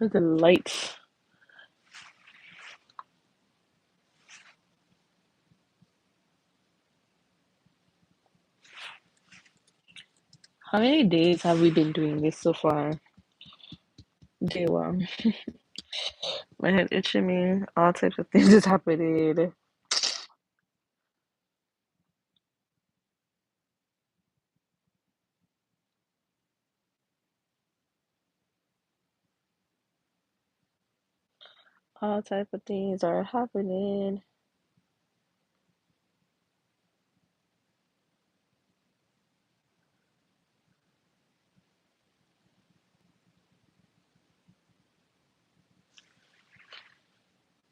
With the lights. How many days have we been doing this so far? Day one. My head itching me. All types of things is happening. All type of things are happening.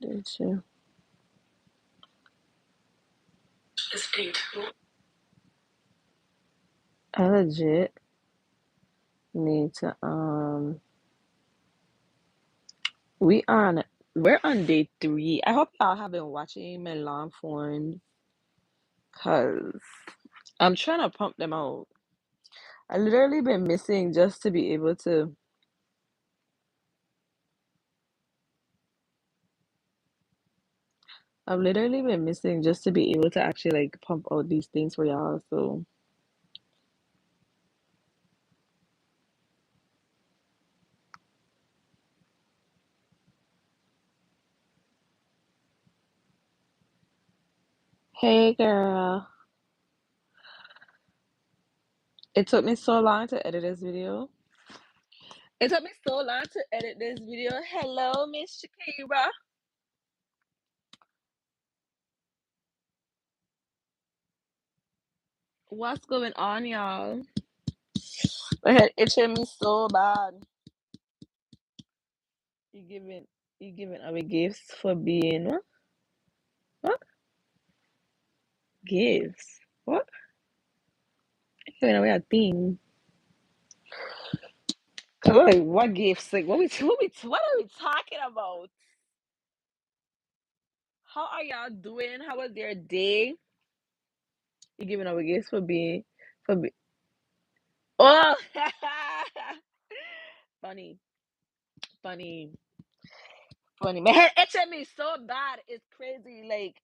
Did you? I legit need to we on we're on day 3. I hope y'all have been watching my long forms cause I'm trying to pump them out. I literally been missing just to be able to I've literally been missing just to be able to actually like pump out these things for y'all. So hey girl. It took me so long to edit this video. It took me so long to edit this video. Hello, Miss Shakira. What's going on, y'all? My head itching me so bad. You giving you giving away gifts for being what? What? Gifts? What? You giving away a thing? Like what gifts? Like what are we talking about? How are y'all doing? How was your day? You giving away gifts for be oh funny, funny, funny. My head itching me so bad. It's crazy, like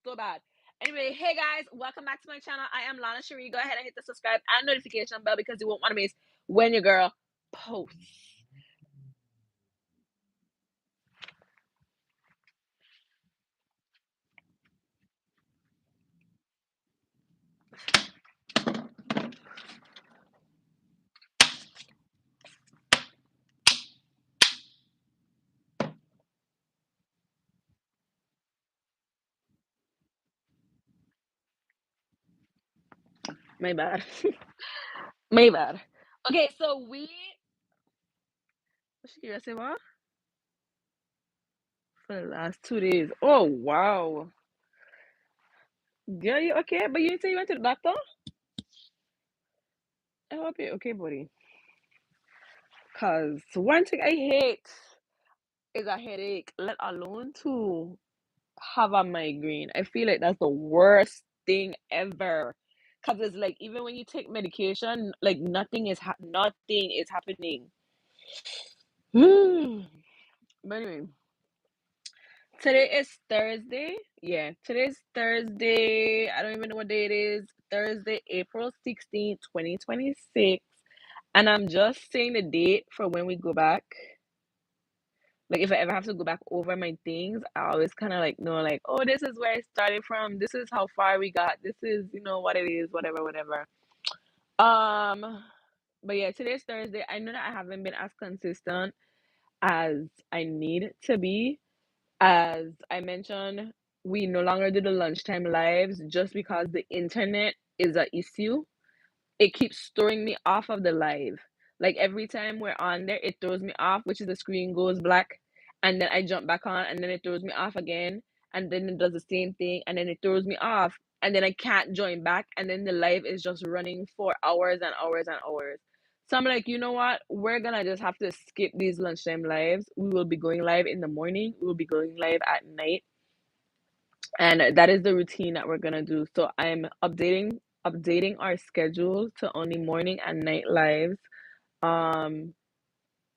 so bad. Anyway, hey guys, welcome back to my channel. I am Lana Cherie. Go ahead and hit the subscribe and notification bell because you won't want to miss when your girl posts. My bad. My bad. Okay, so we what should you say what? For the last 2 days. Oh wow. Girl, you okay? But you didn't say you went to the doctor? I hope you're okay, buddy. Cause one thing I hate is a headache, let alone to have a migraine. I feel like that's the worst thing ever. Cause it's like even when you take medication, like nothing is happening. But anyway, today is Thursday. Yeah, today's Thursday. I don't even know what day it is. Thursday, April 16th, 2026. And I'm just saying the date for when we go back. Like if I ever have to go back over my things, I always kind of like know like, oh, this is where I started from. This is how far we got. This is, what it is, whatever, whatever. Um, but yeah, today's Thursday. I know that I haven't been as consistent as I need to be. As I mentioned, we no longer do the lunchtime lives just because the internet is an issue. It keeps throwing me off of the live. Like every time we're on there, it throws me off, which is the screen goes black, and then I jump back on, and then it throws me off again, and then it does the same thing, and then it throws me off, and then I can't join back, and then the live is just running for hours and hours and hours. So I'm like, you know what? We're gonna just have to skip these lunchtime lives. We will be going live in the morning. We will be going live at night, and that is the routine that we're gonna do. So I'm updating our schedule to only morning and night lives. um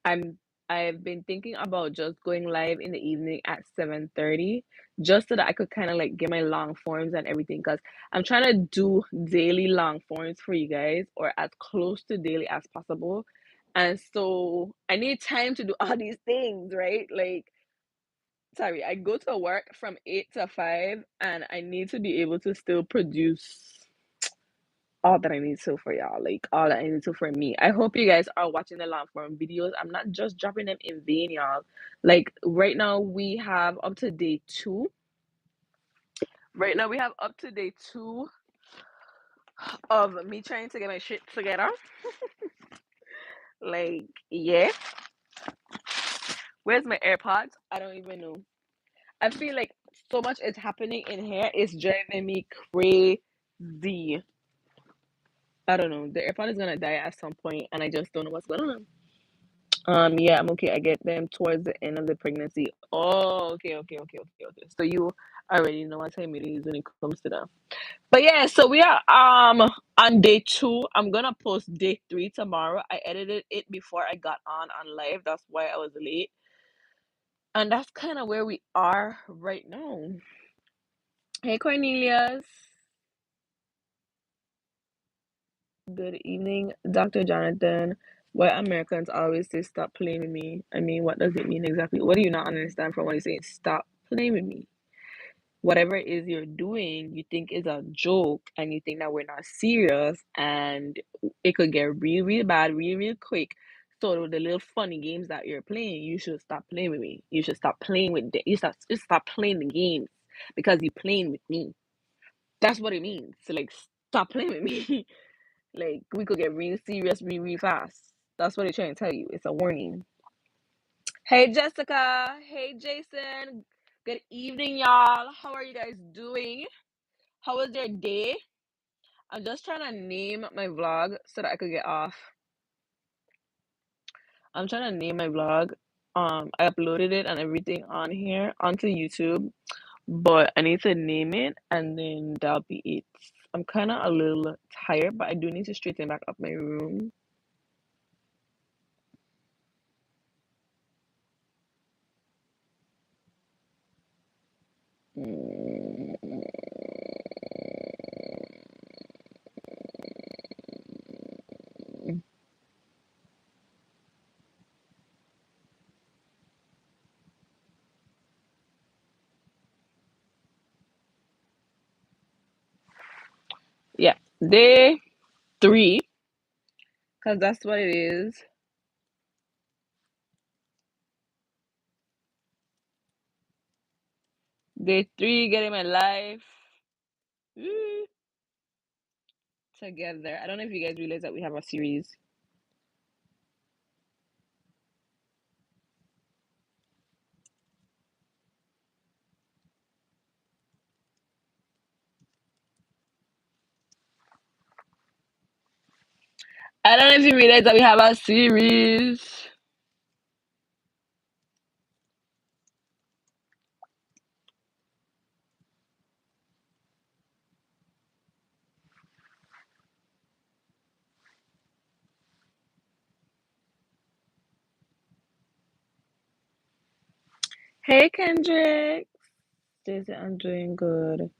I'm I've been thinking about just going live in the evening at 7:30, just so that I could kind of like get my long forms and everything. Because I'm trying to do daily long forms for you guys, or as close to daily as possible. And so I need time to do all these things, right? Like, sorry, I go to work from 8 to 5, and I need to be able to still produce all that I need to for y'all, like all that I need to for me. I hope you guys are watching the long form videos. I'm not just dropping them in vain, y'all. Like right now, we have up to day two. Right now, we have up to day two of me trying to get my shit together. Like, yeah. Where's my AirPods? I don't even know. I feel like so much is happening in here. It's driving me crazy. I don't know. The AirPod is gonna die at some point, and I just don't know what's going on. Yeah, I'm okay. I get them towards the end of the pregnancy. Oh, okay. So you already know what time it is when it comes to that. But yeah, so we are on day two. I'm gonna post day three tomorrow. I edited it before I got on live. That's why I was late. And that's kind of where we are right now. Hey Cornelius. Good evening, Dr. Jonathan. Why Americans always say stop playing with me? I mean, what does it mean exactly? What do you not understand from what he's saying? Stop playing with me. Whatever it is you're doing, you think is a joke, and you think that we're not serious, and it could get real bad, real quick. So the little funny games that you're playing, you should stop playing with me. You should stop playing with just stop playing the games because you're playing with me. That's what it means. So like stop playing with me. Like we could get real serious real fast. That's what they're trying to tell you. It's a warning. Hey Jessica. Hey Jason. Good evening, y'all. How are you guys doing? How was your day? I'm just trying to name my vlog so that I could get off. I'm trying to name my vlog. I uploaded it and everything on here onto YouTube, but I need to name it and then that'll be it. I'm kind of a little tired, but I do need to straighten back up my room. Mm, Yeah, day three, because that's what it is. Day three, getting my life mm, together. I don't know if you guys realize that we have a series. I don't know if you realize that we have a series. Hey, Kendrick. Stacey, I'm doing good.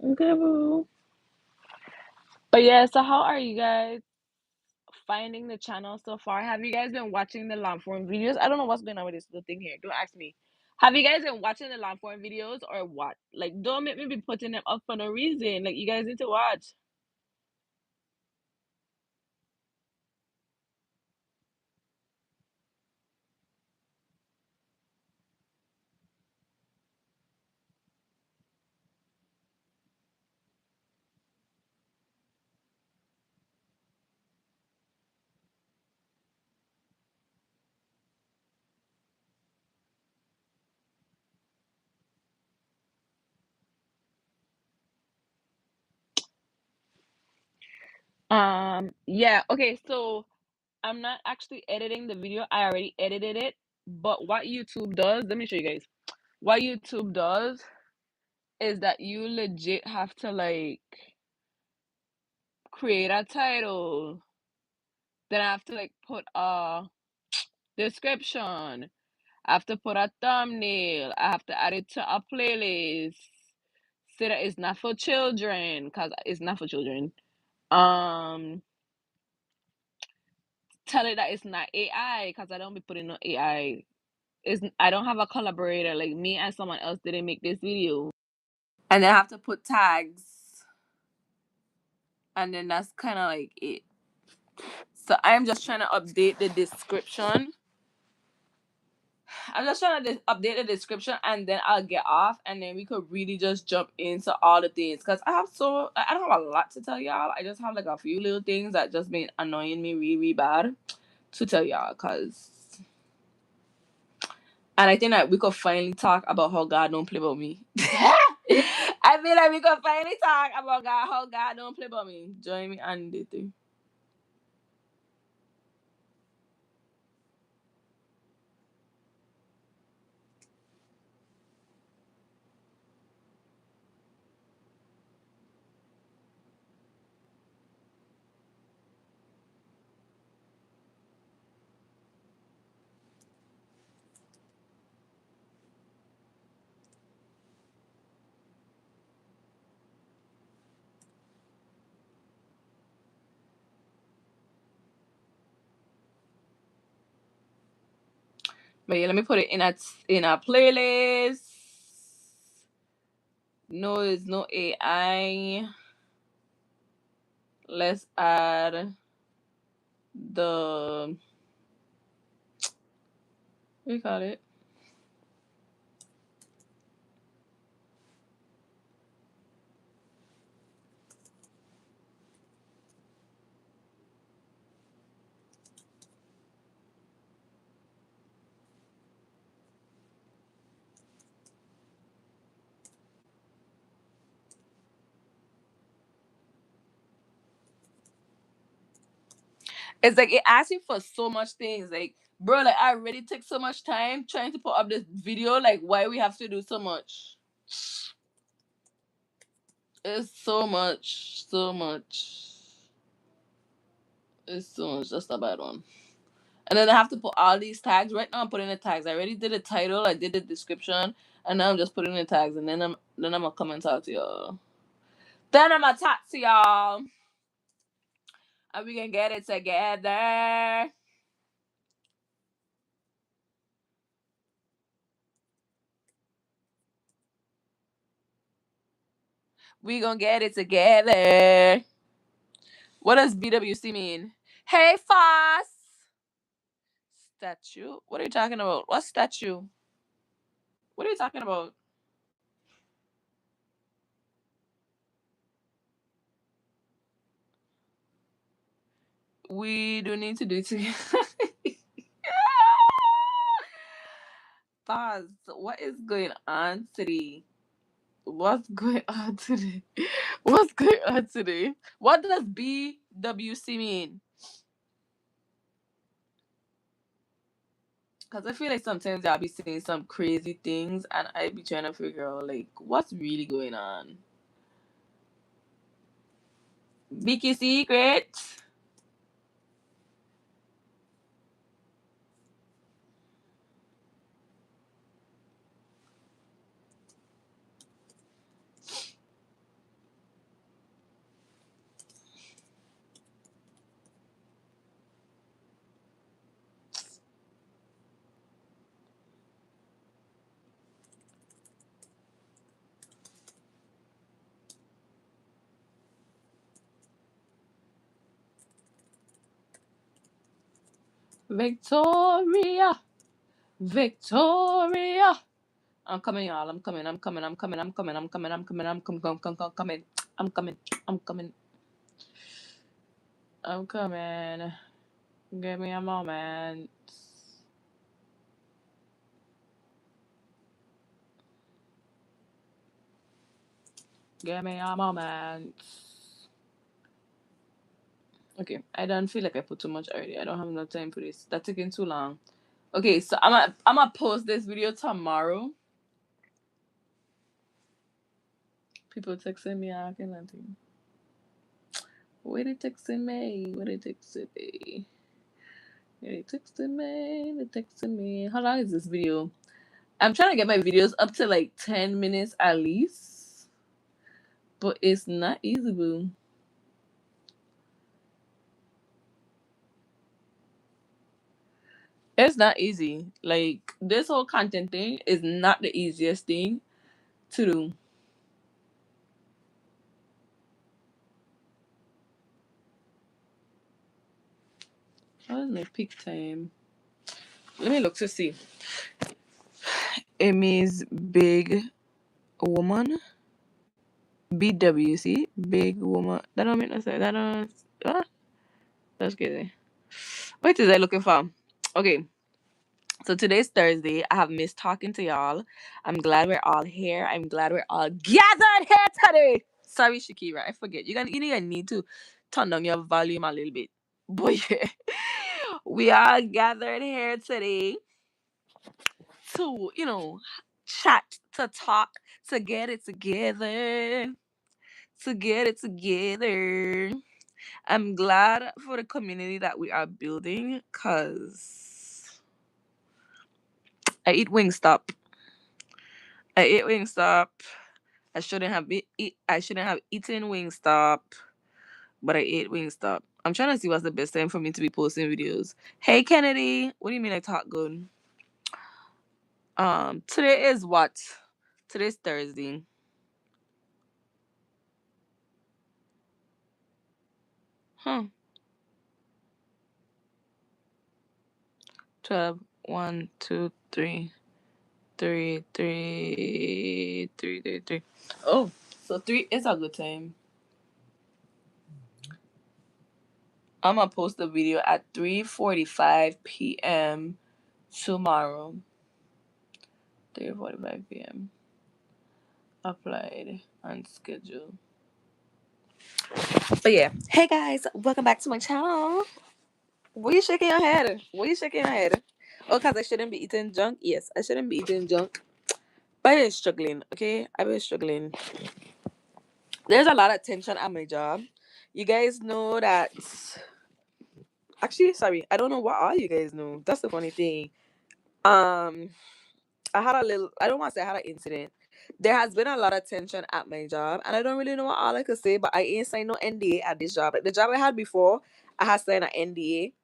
Okay, boo. But yeah, so how are you guys finding the channel so far? Have you guys been watching the long form videos? I don't know what's going on with this little thing here. Don't ask me. Have you guys been watching the long form videos or what? Like, don't make me be putting them up for no reason. Like, you guys need to watch. Yeah, okay, so I'm not actually editing the video. I already edited it. But what YouTube does, let me show you guys. What YouTube does is that you legit have to like create a title. Then I have to like put Description. I have to put a thumbnail. I have to add it to a playlist. Say that it's not for children, because it's not for children. Um, Tell it that it's not AI, because I don't be putting no AI. I don't have a collaborator, like me and someone else didn't make this video. And then I have to put tags. And then that's kind of like it. So I'm just trying to update the description. I'm just trying to update the description, and then I'll get off, and then we could really just jump into all the things. Cause I don't have a lot to tell y'all. I just have like a few little things that just been annoying me really, really bad to tell y'all. And I think that we could finally talk about how God don't play about me. I feel like we could finally talk about how God don't play about me. Join me and the thing. But yeah, let me put it in a playlist. No, it's no AI. Let's add the what do you call it? It's like it asks you for so much things. Like, bro, like I already took so much time trying to put up this video. Like, why we have to do so much? It's so much, so much. It's so much. Just a bad one. And then I have to put all these tags. Right now I'm putting the tags. I already did the title, I did the description, and now I'm just putting the tags, and then I'm gonna come and talk to y'all. Then I'm gonna talk to y'all. And we can get it together. We gonna get it together. What does BWC mean? Hey, Foss! Statue? What are you talking about? What statue? What are you talking about? We do need to do it together. Foss, what is going on today? What's going on today? What's going on today? What does BWC mean? Because I feel like sometimes I'll be saying some crazy things and I be trying to figure out like what's really going on. Vicky Secret. Victoria. Victoria. I'm coming, y'all. I'm coming. I'm coming. I'm coming. I'm coming. I'm coming. I'm coming. I'm coming. Coming. I'm coming. I'm coming. I'm coming. Give me a moment. Give me a moment. Okay, I don't feel like I put too much already. I don't have enough time for this. That's taking too long. Okay, so I'm gonna post this video tomorrow. People texting me asking nothing. What they texting me? What they texting me? Yeah, they texted me. They texted me. How long is this video? I'm trying to get my videos up to like 10 minutes at least, but it's not easy, boo. It's not easy. Like this whole content thing is not the easiest thing to do. What is my peak time? Let me look to see. Amy's big woman. BWC. Big woman. That don't make no sense. That don't. Ah, that's crazy. What is I looking for? Okay. So today's Thursday. I have missed talking to y'all. I'm glad we're all here. I'm glad we're all gathered here today. Sorry, Shakira. I forget. You need to turn down your volume a little bit. But yeah. We are gathered here today to, chat, to talk, to get it together. To get it together. I'm glad for the community that we are building because I eat Wingstop. I ate Wingstop. I shouldn't have eaten Wingstop, but I ate Wingstop. I'm trying to see what's the best time for me to be posting videos. Hey Kennedy, what do you mean I talk good? Today is what? Today's Thursday. Huh. 12, 1, 2, 3, 3, 3, 3, 3, 3. Oh, so 3 is a good time. I'm gonna post the video at 3:45 p.m. tomorrow. 3:45 p.m. Applied and schedule. But yeah, hey guys, welcome back to my channel. What are you shaking your head? What are you shaking your head? Oh, cause I shouldn't be eating junk. Yes, I shouldn't be eating junk. But I've been struggling. Okay, I've been struggling. There's a lot of tension at my job. You guys know that. Actually, sorry, I don't know what all you guys know. That's the funny thing. Um, I had a little. I don't want to say I had an incident. There has been a lot of tension at my job, and I don't really know what all I could say. But I ain't signed no NDA at this job. Like the job I had before, I had signed an NDA.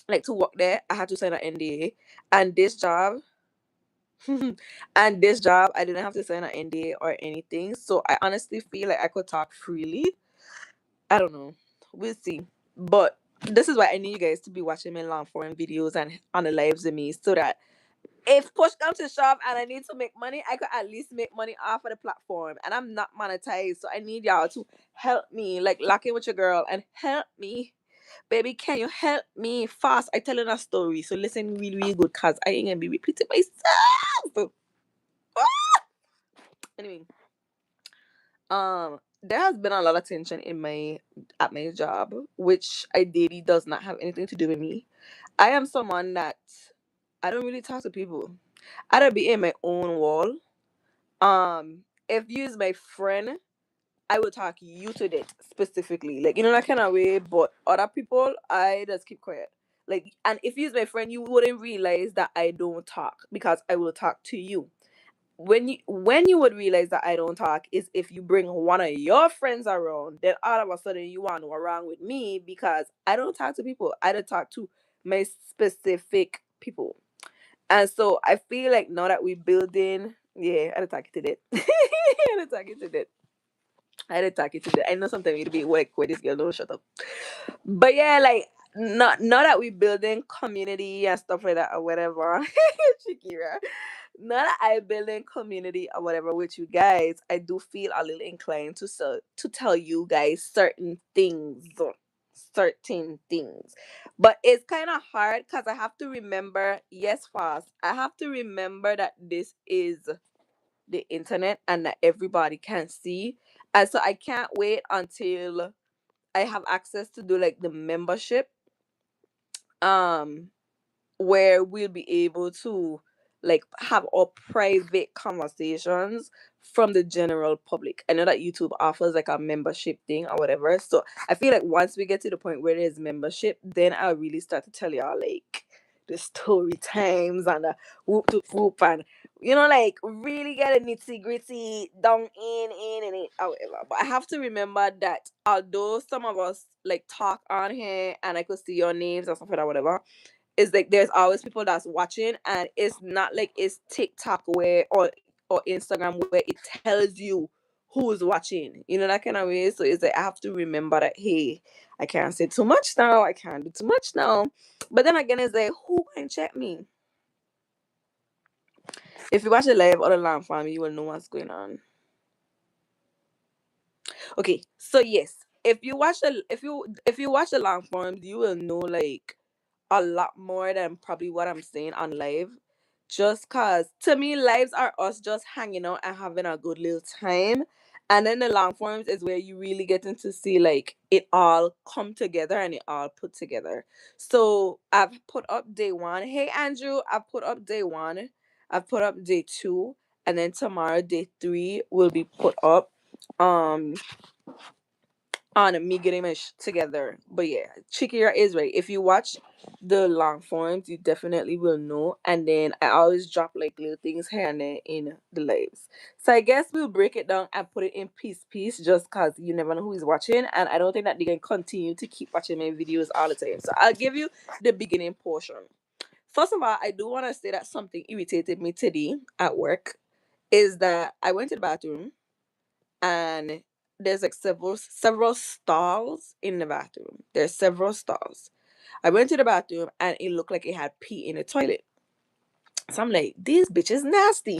Like to work there, I had to sign an NDA, and this job, and this job, I didn't have to sign an NDA or anything. So I honestly feel like I could talk freely. I don't know. We'll see. But this is why I need you guys to be watching my long form videos and on the lives of me so that if push comes to shove and I need to make money, I could at least make money off of the platform. And I'm not monetized. So I need y'all to help me. Like lock in with your girl and help me. Baby, can you help me fast? I telling a story. So listen really, really good cause I ain't gonna be repeating myself. Anyway, there has been a lot of tension in my at my job, which ideally does not have anything to do with me. I am someone that I don't really talk to people. I don't be in my own wall. If you is my friend, I will talk you to that specifically. Like that kind of way, but other people I just keep quiet. Like and if you is my friend, you wouldn't realize that I don't talk because I will talk to you. When you would realize that I don't talk is if you bring one of your friends around, then all of a sudden you want to know wrong with me because I don't talk to people. I don't talk to my specific people. And so I feel like now that we building, yeah, I don't talk to that. I don't talk to that. I had to talk it to the. I know sometimes it'll be like, where this girl don't shut up. But yeah, like not that we building community and stuff like that or whatever. Shakira. Not that I building community or whatever with you guys. I do feel a little inclined to tell you guys certain things. Certain things. But it's kind of hard because I have to remember, yes, fast. I have to remember that this is the internet and that everybody can see. And so I can't wait until I have access to do like the membership, um, where we'll be able to like have our private conversations from the general public. I know that YouTube offers like a membership thing or whatever. So I feel like once we get to the point where there's membership, then I'll really start to tell y'all like the story times and the whoop to whoop and like really get a nitty gritty down in it, however. But I have to remember that although some of us like talk on here and I could see your names and stuff like that, whatever, is like there's always people that's watching, and it's not like it's TikTok where or Instagram where it tells you who's watching, that kind of way. So it's like I have to remember that, hey, I can't say too much now, I can't do too much now. But then again, it's like, who can check me? If you watch the live or the long form, you will know what's going on. Okay, so yes, if you watch the long forms, you will know like a lot more than probably what I'm saying on live. Just cause to me, lives are us just hanging out and having a good little time. And then the long forms is where you really getting to see like it all come together and it all put together. So I've put up day one. Hey Andrew, I've put up day one. I've put up day two. And then tomorrow day three will be put up. Um on me getting my together. But yeah, Chikira is right. If you watch the long forms, you definitely will know. And then I always drop like little things here and there in the lives. So I guess we'll break it down and put it in piece, just cause you never know who is watching, and I don't think that they can continue to keep watching my videos all the time. So I'll give you the beginning portion. First of all, I do want to say that something irritated me today at work is that I went to the bathroom and there's like several stalls in the bathroom. There's several stalls. I went to the bathroom and it looked like it had pee in the toilet. So I'm like, these bitches nasty.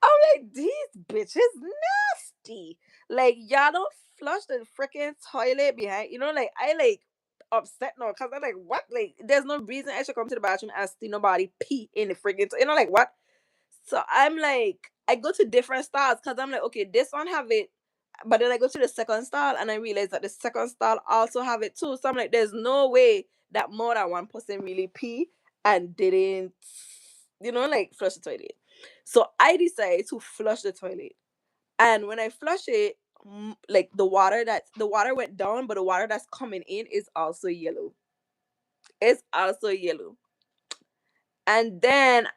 I'm like, these bitches nasty. Like y'all don't flush the freaking toilet behind. Like I like upset now because I'm like, what? Like, there's no reason I should come to the bathroom and see nobody pee in the freaking. Like what? So I'm like, I go to different stalls because I'm like, okay, this one have it, but then I go to the second stall and I realize that the second stall also have it too. So I'm like, there's no way that more than one person really pee and didn't, like flush the toilet. So I decided to flush the toilet, and when I flush it, like the water went down, but the water that's coming in is also yellow. It's also yellow, and then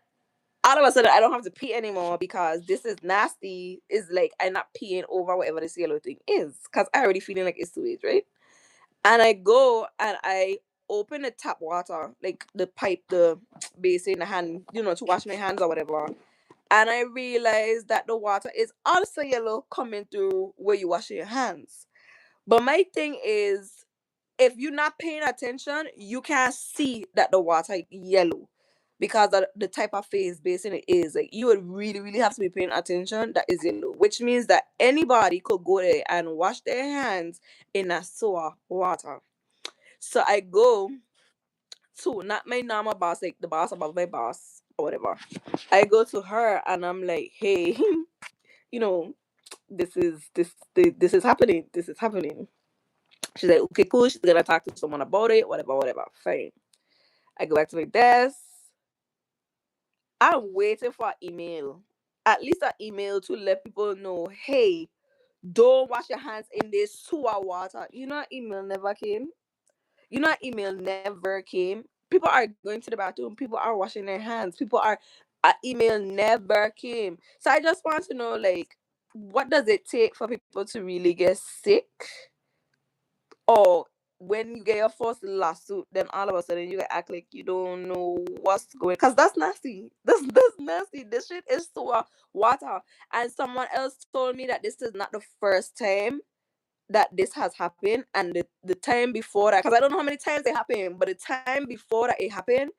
all of a sudden I don't have to pee anymore because this is nasty. Is like I'm not peeing over whatever this yellow thing is because I already feeling like it's sewage, right? And I go and I open the tap water, like the pipe, the basin, the hand, to wash my hands or whatever. And I realize that the water is also yellow coming through where you wash your hands. But my thing is, if you're not paying attention, you can't see that the water yellow because of the type of phase basin it is. Like you would really, really have to be paying attention that is yellow, which means that anybody could go there and wash their hands in a sewer water. So I go to not my normal boss, like the boss above my boss or whatever. I go to her and I'm like, hey, you know, this is happening. This is happening. She's like, okay, cool. She's gonna talk to someone about it, whatever, whatever. Fine. I go back to my desk. I'm waiting for an email. At least an email to let people know, hey, don't wash your hands in this sewer water. Email never came. Email never came. People are going to the bathroom. People are washing their hands. People are. Email never came. So I just want to know, like, what does it take for people to really get sick? Or when you get your first lawsuit, then all of a sudden you act like you don't know what's going. Cause that's nasty. That's nasty. This shit is sewer water. And someone else told me that this is not the first time that this has happened, and the time before that, because I don't know how many times it happened, but the time before that it happened,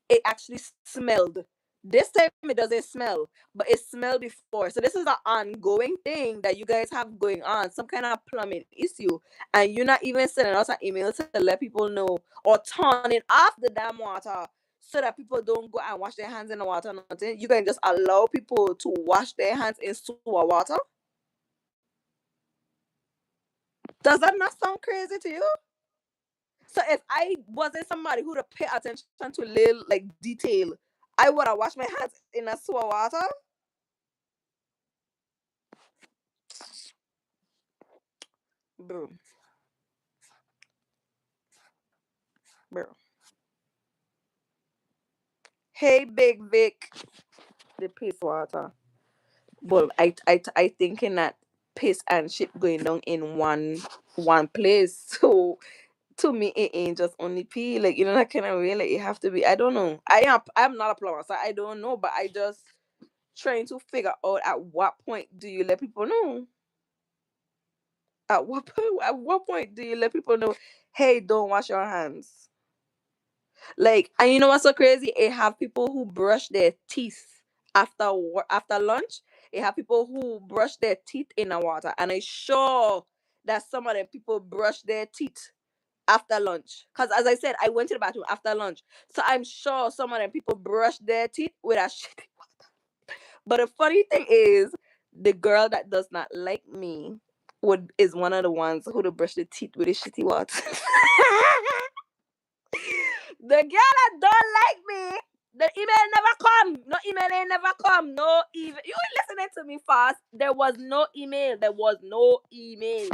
it actually smelled. This time it doesn't smell, but it smelled before. So this is an ongoing thing that you guys have going on, some kind of plumbing issue, and you're not even sending out an email to let people know or turning off the damn water so that people don't go and wash their hands in the water. Nothing. You can just allow people to wash their hands in sewer water. Does that not sound crazy to you? So if I wasn't somebody who would pay attention to little like detail, I would have washed my hands in a sewer water. Bro, bro. Hey, Big Vic, the piss water. But I thinking that piss and shit going down in one place. So to me, it ain't just only pee. Like, that kind of way. Like, it have to be. I don't know. I'm not a plumber, so I don't know. But I just trying to figure out at what point do you let people know? At what point do you let people know? Hey, don't wash your hands. Like, and you know what's so crazy? It have people who brush their teeth after lunch. It have people who brush their teeth in the water, and I sure that some of them people brush their teeth after lunch. Cause as I said, I went to the bathroom after lunch, so I'm sure some of them people brush their teeth with a shit. But the funny thing is, the girl that does not like me would is one of the ones who to brush the teeth with the shitty water. The girl that don't like me, the email never come. No email ain't never come. No even you ain't listening to me fast. There was no email. There was no email.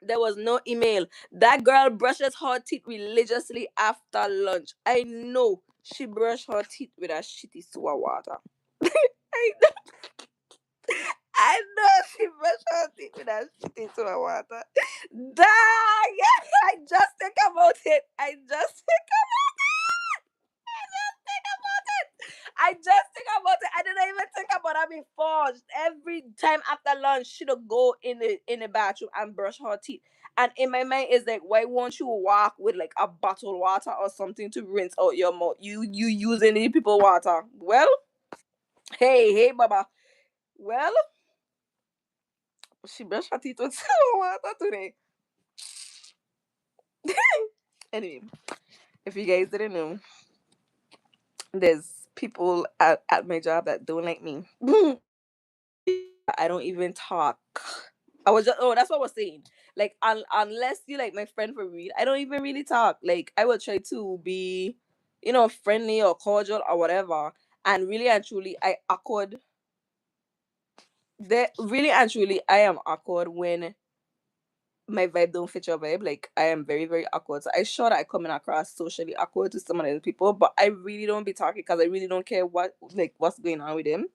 There was no email. That girl brushes her teeth religiously after lunch. I know she brushed her teeth with a shitty sewer water. I I know she brushed her teeth with that shit into my water. Die! I just think about it. I just think about it. I didn't even think about that before. Just every time after lunch, she'd go in the bathroom and brush her teeth. And in my mind is like, why won't you walk with like a bottled water or something to rinse out your mouth? You using the people water. Well, hey, Baba. Well, she brushed her teeth with water today. Anyway, if you guys didn't know, there's people at my job that don't like me. I don't even talk. I was just that's what I was saying. Like unless you like my friend for real, I don't even really talk. Like I will try to be, friendly or cordial or whatever. And really and truly, I awkward. Really and truly, I am awkward when my vibe don't fit your vibe. Like I am very very awkward. So I sure that I coming across socially awkward to some of the people, but I really don't be talking because I really don't care what's going on with them.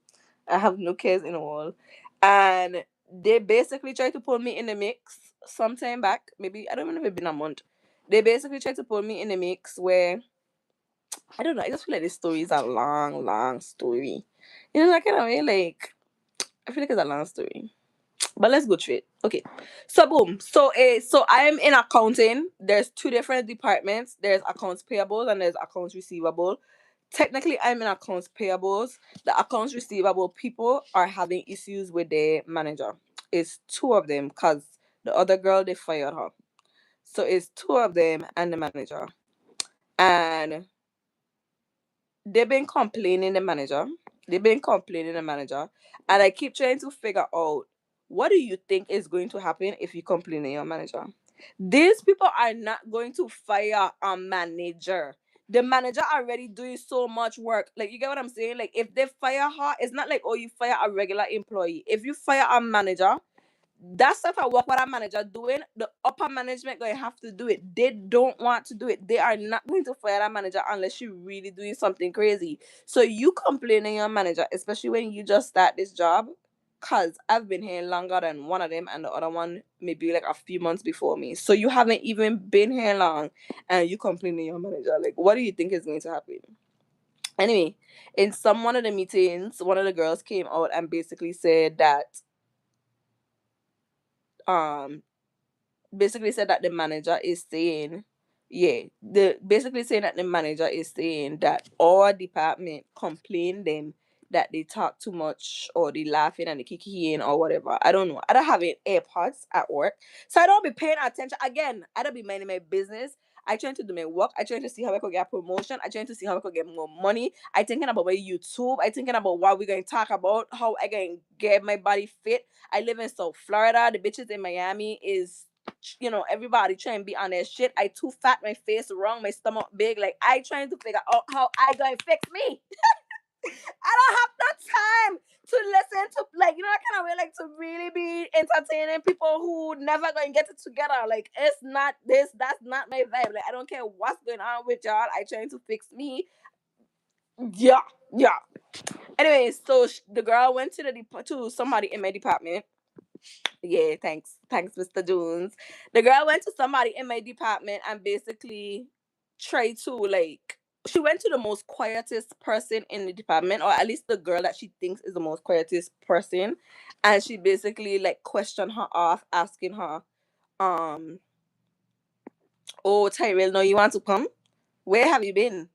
I have no cares in the world, and they basically tried to pull me in the mix sometime back. Maybe I don't even know if it's been a month. They basically tried to pull me in the mix where I don't know. I just feel like this story is a long, long story. That kind of way. Like I feel like it's a long story. But let's go through it. Okay. So boom. So I am in accounting. There's two different departments. There's accounts payables and there's accounts receivable. Technically I'm in accounts payables. The accounts receivable people are having issues with their manager. It's two of them because the other girl they fired her. So it's two of them and the manager. And they've been complaining the manager. They've been complaining the manager. And I keep trying to figure out what do you think is going to happen if you complain to your manager? These people are not going to fire a manager. The manager already doing so much work. Like you get what I'm saying? Like if they fire her, it's not like oh you fire a regular employee. If you fire a manager, that's not a work what a manager doing. The upper management going to have to do it. They don't want to do it. They are not going to fire a manager unless you really doing something crazy. So you complaining your manager, especially when you just start this job, cause I've been here longer than one of them, and the other one maybe like a few months before me. So you haven't even been here long, and you complaining your manager. Like, what do you think is going to happen? Anyway, in some one of the meetings, one of the girls came out and basically said that um basically said that the manager is saying, yeah, the basically saying that the manager is saying that our department complain them that they talk too much or they laughing and they kikiing or whatever. I don't know. I don't have AirPods at work, so I don't be paying attention. Again, I don't be minding my business. I trying to do my work. I trying to see how I could get promotion. I trying to see how I could get more money. I thinking about my YouTube. I thinking about what we're going to talk about, how I can get my body fit. I live in South Florida. The bitches in Miami is everybody trying to be on their shit. I too fat, my face wrong, my stomach big. Like I trying to figure out how I gonna fix me. I don't have no time to listen to like that kind of way, like to really be entertaining people who never gonna get it together. Like it's not this, that's not my vibe. Like I don't care what's going on with y'all. I trying to fix me. Yeah, yeah. Anyway, so the girl went to to somebody in my department. Yeah, thanks, Mr. Jones. The girl went to somebody in my department and basically tried to like. She went to the most quietest person in the department, or at least the girl that she thinks is the most quietest person, and she basically like questioned her off, asking her, um, "Oh, Tyrell, no, you want to come? Where have you been?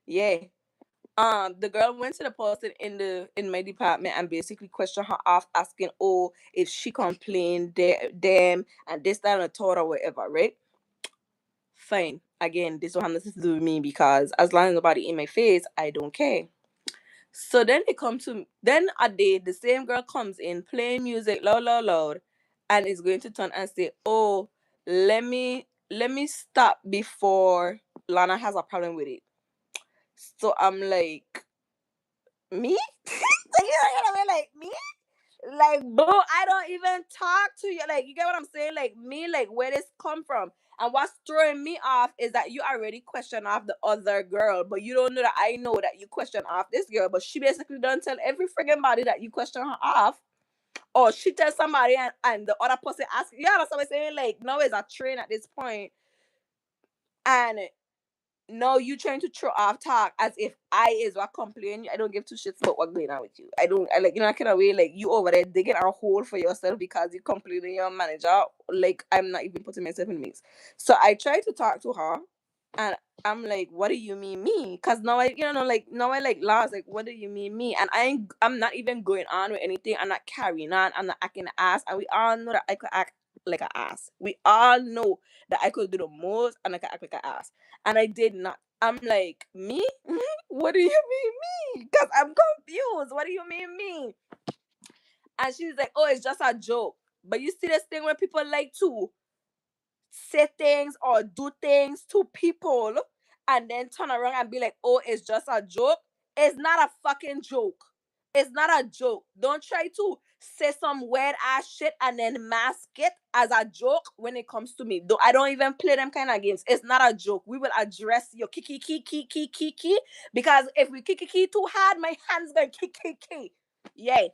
Yeah." The girl went to the person in my department and basically questioned her off, asking, "Oh, if she complained them and this, that, and the third or whatever, right?" Fine. Again, this will have nothing to do with me because as long as nobody in my face, I don't care. So then they come to then a day the same girl comes in playing music loud, loud, loud, and is going to turn and say, "Oh, let me stop before Lana has a problem with it." So I'm like, me? Like me? Like, boo, I don't even talk to you. Like, you get what I'm saying? Like, me, like, where this come from? And what's throwing me off is that you already question off the other girl, but you don't know that I know that you question off this girl. But she basically don't tell every friggin' body that you question her off. Or she tells somebody and the other person asks, yeah, that's what I'm saying. Like, no, it's a train at this point. And no, you trying to throw off talk as if I is what complain. I don't give two shits about what's going on with you. I don't. I like that kind of way. Like you over there digging a hole for yourself because you complaining your manager. Like I'm not even putting myself in the mix. So I try to talk to her, and I'm like, "What do you mean me?" Because now like now I like laws. Like, what do you mean me? And I'm not even going on with anything. I'm not carrying on. I'm not acting an ass. And we all know that I could act like an ass. We all know that I could do the most and I could act like an ass, and I did not. I'm like, me? What do you mean me? Because I'm confused. What do you mean me? And she's like, oh, it's just a joke. But you see this thing where people like to say things or do things to people and then turn around and be like, oh, it's just a joke. It's not a fucking joke. It's not a joke. Don't try to say some weird ass shit and then mask it as a joke when it comes to me. Though I don't even play them kind of games. It's not a joke. We will address your kiki because if we kiki too hard, my hands gonna kiki. Yeah.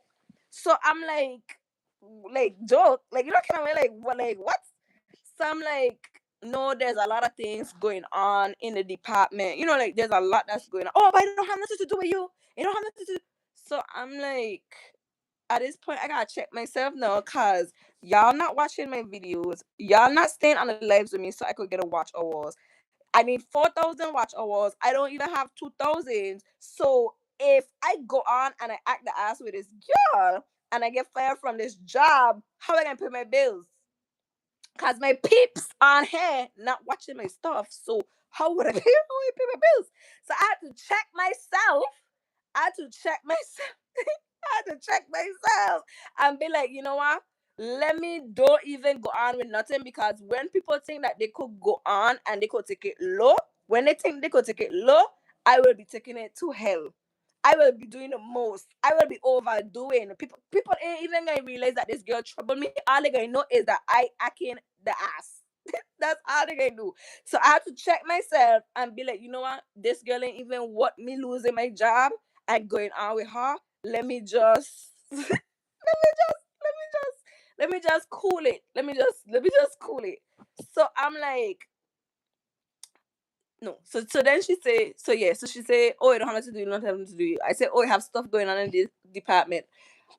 So I'm like joke, like kind of way, like what? So I'm like, no, there's a lot of things going on in the department. Like there's a lot that's going on. Oh, but I don't have nothing to do with you. You don't have nothing to do. So I'm like, at this point, I gotta check myself now, cause y'all not watching my videos. Y'all not staying on the lives with me so I could get a watch hours. I need 4,000 watch hours. I don't even have 2,000. So if I go on and I act the ass with this girl and I get fired from this job, how am I gonna pay my bills? Cause my peeps on here not watching my stuff. So how would I pay my bills? So I had to check myself. I had to check myself. I had to check myself and be like, you know what? Let me don't even go on with nothing, because when people think that they could go on and they could take it low, when they think they could take it low, I will be taking it to hell. I will be doing the most. I will be overdoing. People ain't even gonna realize that this girl troubled me. All they gonna know is that I acting the ass. That's all they gonna do. So I have to check myself and be like, you know what? This girl ain't even worth me losing my job and going on with her. Let me just let me just cool it. Let me just cool it. So I'm like, no. So then she say, so yeah, so she say, oh, you don't have nothing to do, you don't have nothing to do. I say, oh, I have stuff going on in this department.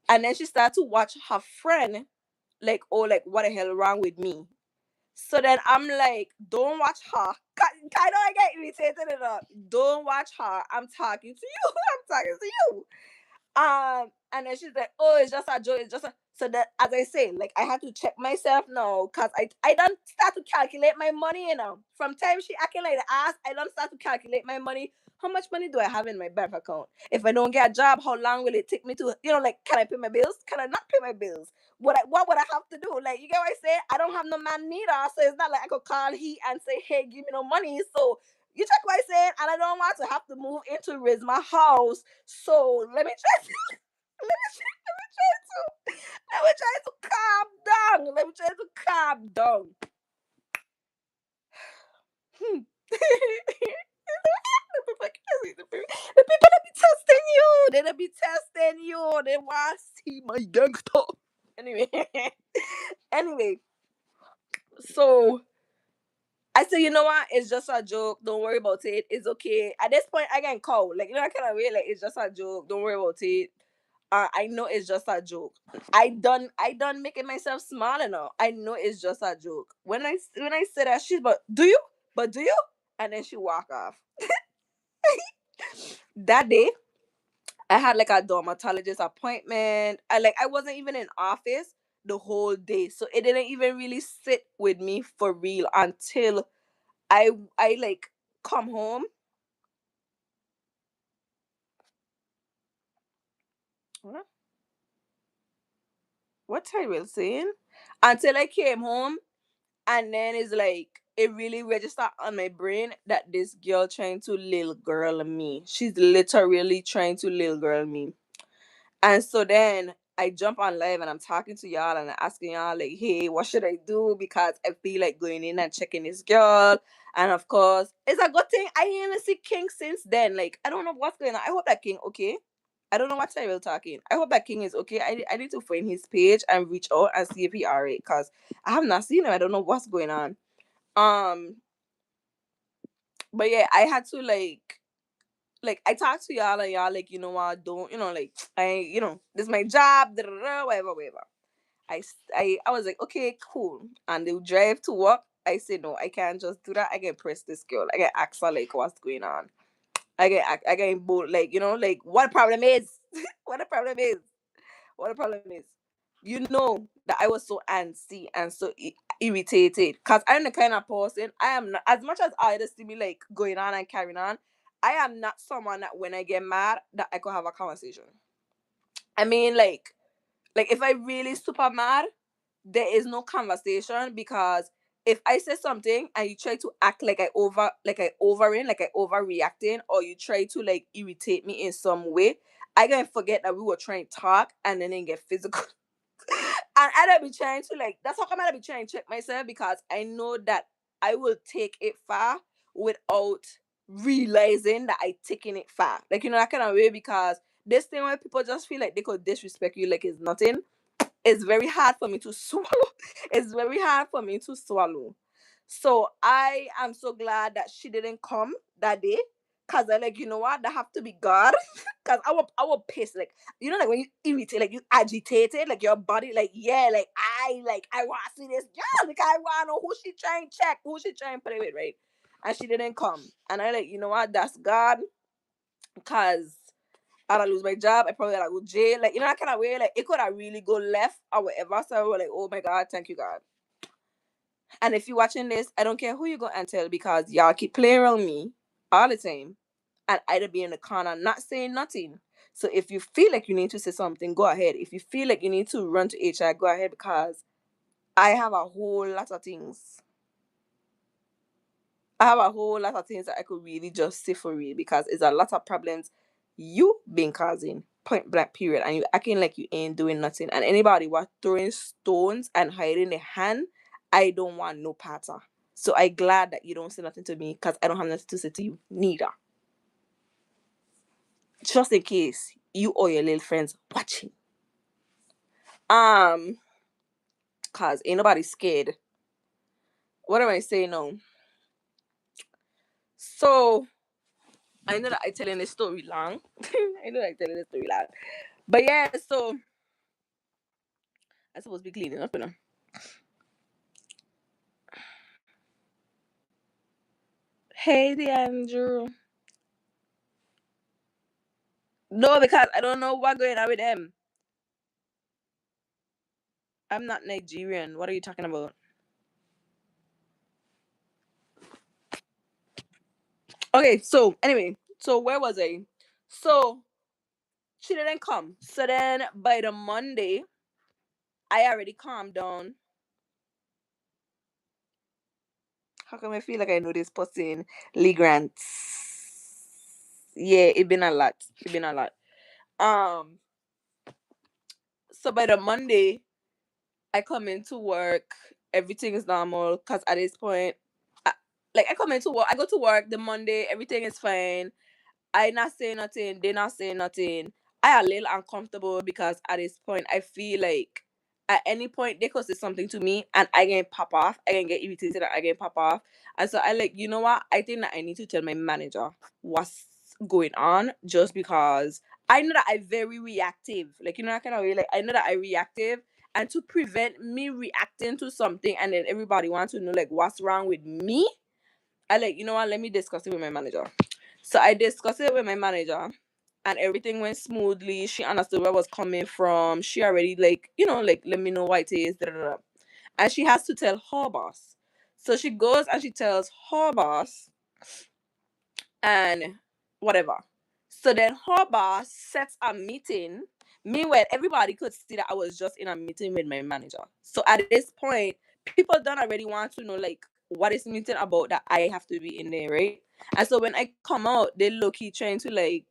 And then she started to watch her friend, like, oh, like what the hell wrong with me? So then I'm like, don't watch her. I know I get irritated enough. Don't watch her. I'm talking to you. I'm talking to you. And then she's like, oh, it's just a joke. It's just a. So that, as I say, like I had to check myself now, cause I don't start to calculate my money. From time she acting like the ass, I don't start to calculate my money. how much money do I have in my bank account? If I don't get a job, how long will it take me to, like, can I pay my bills? Can I not pay my bills? What would I have to do? Like, you get what I say? I don't have no man neither, so it's not like I could call he and say, hey, give me no money. So you check what I said, and I don't want to have to move into my house. So let me try. Let me try to calm down. Let me try to calm down. Hmm. The people that be testing you. They don't be testing you. They want to see my gangster. Anyway. Anyway. So I said, you know what? It's just a joke. Don't worry about it. It's okay. At this point, I can call. Like, I kind of way, like, it's just a joke. Don't worry about it. I know it's just a joke. I done making myself small enough. I know it's just a joke. When I said that, she's but do you? But do you? And then she walk off. That day, I had like a dermatologist appointment. I wasn't even in office the whole day, so it didn't even really sit with me for real until I like come home. What? What Tyrell saying? Until I came home, and then it's like it really registered on my brain that this girl trying to little girl me. She's literally trying to little girl me. And so then I jump on live and I'm talking to y'all and I'm asking y'all like, hey, what should I do? Because I feel like going in and checking this girl. And of course, it's a good thing I ain't even see King since then. Like, I don't know what's going on. I hope that King okay. I don't know what Tyrell talking. I hope that King is okay. I need to find his page and reach out and see if he alright. Cause I have not seen him. I don't know what's going on. Um, but yeah, I had to like I talked to y'all and y'all like, you know what, don't, like this is my job, da, da, da, whatever, whatever. I was like, okay, cool. And they would drive to work. I said, no, I can't just do that. I can press this girl. I can ask her like what's going on. I can bold like, like what the problem is. What the problem is. What the problem is. You know that I was so antsy and so irritated. Cause I'm the kind of person I am not, as much as I just see me like going on and carrying on, I am not someone that when I get mad that I could have a conversation. I mean like if I really super mad, there is no conversation because if I say something and you try to act like I overreacting, or you try to like irritate me in some way, I gonna forget that we were trying to talk and then get physical. And I'd be trying to like that's how come I'd be trying to check myself because I know that I will take it far without realizing that I taking it far. Like that kind of way because this thing where people just feel like they could disrespect you like it's nothing, it's very hard for me to swallow. It's very hard for me to swallow. So I am so glad that she didn't come that day. Cause I like, you know what, that have to be God. Cause I will piss. Like when you irritate, like you agitated, like your body, like, yeah, I wanna see this girl because I wanna know who she trying to check, who she trying to play with, right? And she didn't come. And I like, you know what, that's God. Cause I would lose my job. I probably gotta go jail. Like, that kind of way. Like, it could have really go left or whatever. So we were like, oh my God, thank you, God. And if you're watching this, I don't care who you go and tell because y'all keep playing around me all the time. And I'd be in the corner not saying nothing. So if you feel like you need to say something, go ahead. If you feel like you need to run to HR, go ahead because I have a whole lot of things. I have a whole lot of things that I could really just say for real because it's a lot of problems you been causing, point blank period, and you acting like you ain't doing nothing. And anybody was throwing stones and hiding their hand, I don't want no part of. So I glad that you don't say nothing to me because I don't have nothing to say to you neither. Just in case you or your little friends watching. Um, cause ain't nobody scared. What am I saying now? So I know that I telling this story long. I know that I telling this story long. But yeah, so I supposed to be cleaning up, Hey, Andrew. No, because I don't know what's going on with them. I'm not Nigerian. What are you talking about? Okay, so anyway, So where was I? So she didn't come. So then by the Monday, I already calmed down. How come I feel like I know this person? Lee Grants. Yeah, it been a lot. It been a lot. Um, so by the Monday, I come into work, everything is normal. Cause at this point, I, like I come into work, I go to work the Monday, everything is fine. I not saying nothing, they not saying nothing. I a little uncomfortable because at this point I feel like at any point they could say something to me and I can pop off. I can get irritated and I can pop off. And so I like, you know what? I think that I need to tell my manager what's going on just because I know that I very reactive. Like, you know, I kind of way, like I know that I reactive and to prevent me reacting to something and then everybody wants to know like what's wrong with me. I like, you know what, let me discuss it with my manager. So I discussed it with my manager and everything went smoothly. She understood where I was coming from. She already like, you know, like let me know what it is. Da, da, da. And she has to tell her boss. So she goes and she tells her boss and whatever. So then her boss sets a meeting. Meanwhile, everybody could see that I was just in a meeting with my manager. So at this point, people don't already want to know like what is meeting about that I have to be in there, right? And so when I come out, they low key trying to like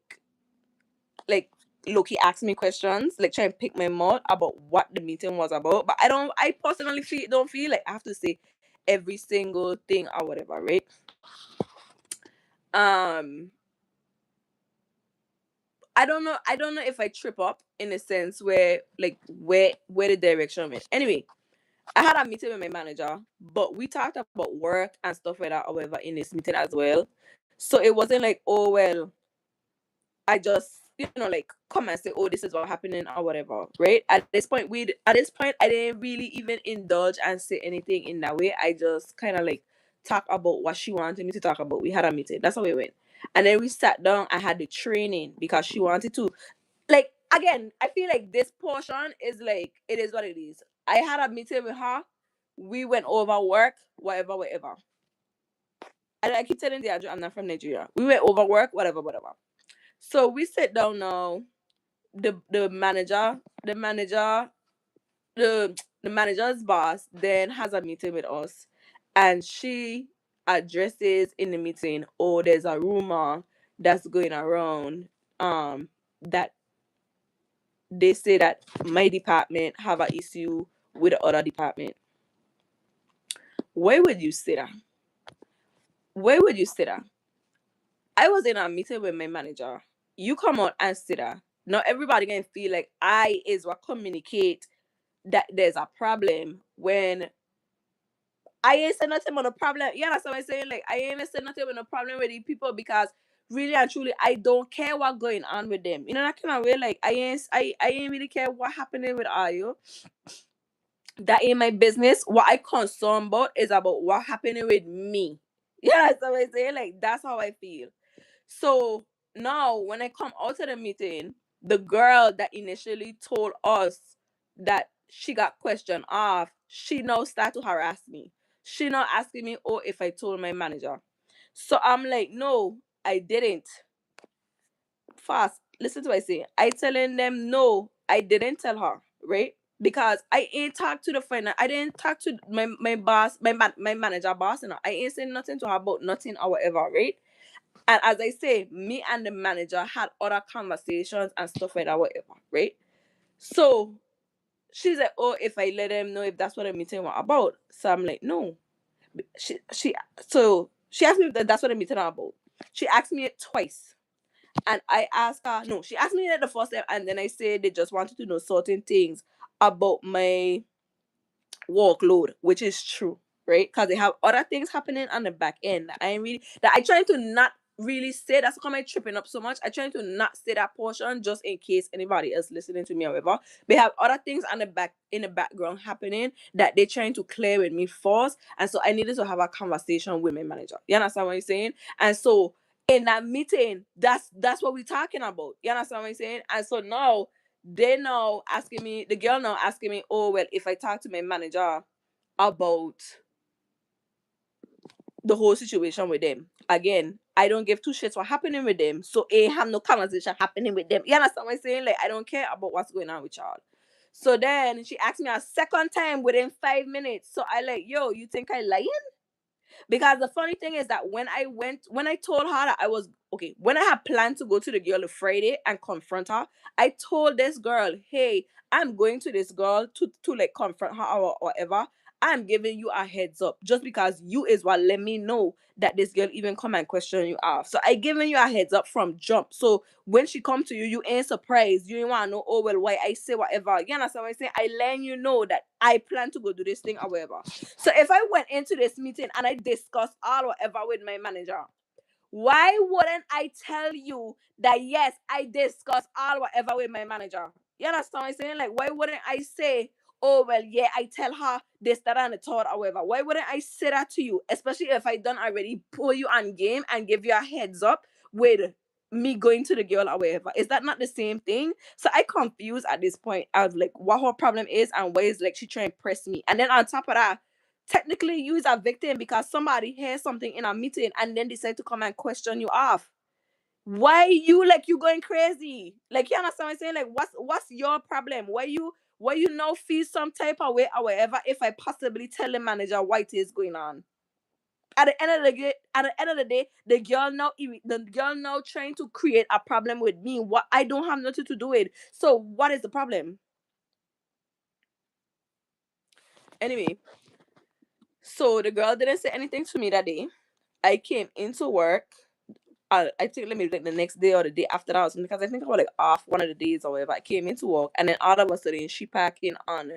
low key ask me questions, like try and pick my mouth about what the meeting was about. But I personally don't feel like I have to say every single thing or whatever, right? Um I don't know if I trip up in a sense where like where the direction went. Anyway, I had a meeting with my manager, but we talked about work and stuff like that, however, in this meeting as well. So it wasn't like, oh well, I just, you know, like come and say, oh, this is what happening or whatever, right? At this point I didn't really even indulge and say anything in that way. I just kind of like talk about what she wanted me to talk about. We had a meeting. That's how we went. And then we sat down. I had the training because she wanted to like again, I feel like this portion is like it is what it is. I had a meeting with her. We went over work, whatever, whatever. And I keep telling the address, I'm not from Nigeria. We went over work, whatever, whatever. So we sit down now. The manager, the manager's boss then has a meeting with us, and she addresses in the meeting, oh, there's a rumor that's going around, that they say that my department have an issue with the other department. Where would you say that? Where would you say that? I was in a meeting with my manager. You come out and say that. Not everybody can feel like I is what communicate that there's a problem when I ain't said nothing about the problem. Yeah, that's what I'm saying. Like I ain't said nothing about the problem with the people because really and truly I don't care what going on with them. You know that kind of way. Like I ain't really care what happening with you. That ain't my business. What I concerned about is about what happening with me. Yeah, that's what I say. Like that's how I feel. So now when I come out of the meeting, the girl that initially told us that she got questioned off, she now start to harass me. She now asking me, oh, if I told my manager. So I'm like, no, I didn't. Fast. Listen to what I say. I telling them no, I didn't tell her, right? Because I ain't talked to the friend. I didn't talk to my boss, my manager boss, and I ain't saying nothing to her about nothing or whatever, right? And as I say, me and the manager had other conversations and stuff like that, whatever, right? So she's like, oh, if I let them know if that's what the meeting was about. So I'm like, no. She asked me if that's what the meeting was about. She asked me it twice. And I asked her, no, she asked me that the first time, and then I said they just wanted to know certain things about my workload, which is true, right? Because they have other things happening on the back end that I ain't really that I trying to not really say. That's how I'm tripping up so much. I trying to not say that portion just in case anybody else listening to me, however. They have other things on the back in the background happening that they're trying to clear with me first. And so I needed to have a conversation with my manager. You understand what I'm saying? And so in that meeting, that's what we're talking about. You understand what I'm saying? And so now they now asking me, the girl now asking me, oh well, if I talk to my manager about the whole situation with them. again, I don't give two shits what happening with them. So I have no conversation happening with them. You understand what I'm saying? Like I don't care about what's going on with y'all. So then she asked me a second time within 5 minutes. So I like, yo, you think I lying? Because the funny thing is that when I told her that I was okay, when I had planned to go to the girl on Friday and confront her, I told this girl, hey, I'm going to this girl to like confront her or whatever. I'm giving you a heads up just because you is what let me know that this girl even come and question you off. So I giving you a heads up from jump. So when she come to you, you ain't surprised. You ain't want to know, oh well, why I say whatever. You understand what I'm saying? I letting you know that I plan to go do this thing or whatever. So if I went into this meeting and I discussed all whatever with my manager, why wouldn't I tell you that yes, I discussed all whatever with my manager? You understand what I'm saying? Like, why wouldn't I say, oh well, yeah, I tell her this, that, and the third, or whatever? Why wouldn't I say that to you? Especially if I done already pull you on game and give you a heads up with me going to the girl or whatever. Is that not the same thing? So I confused at this point of like what her problem is and why is like she trying to press me. And then on top of that, technically you is a victim because somebody hears something in a meeting and then decide to come and question you off. Why you like you going crazy? Like you understand what I'm saying? Like what's your problem? Why you now feel some type of way or whatever if I possibly tell the manager what is going on? At the end of the day, the girl now trying to create a problem with me. What I don't have nothing to do with. So what is the problem? Anyway, so the girl didn't say anything to me that day. I came into work. I think let me like the next day or the day after that or something because I think I was like off one of the days or whatever. I came into work and then all of a sudden she packing on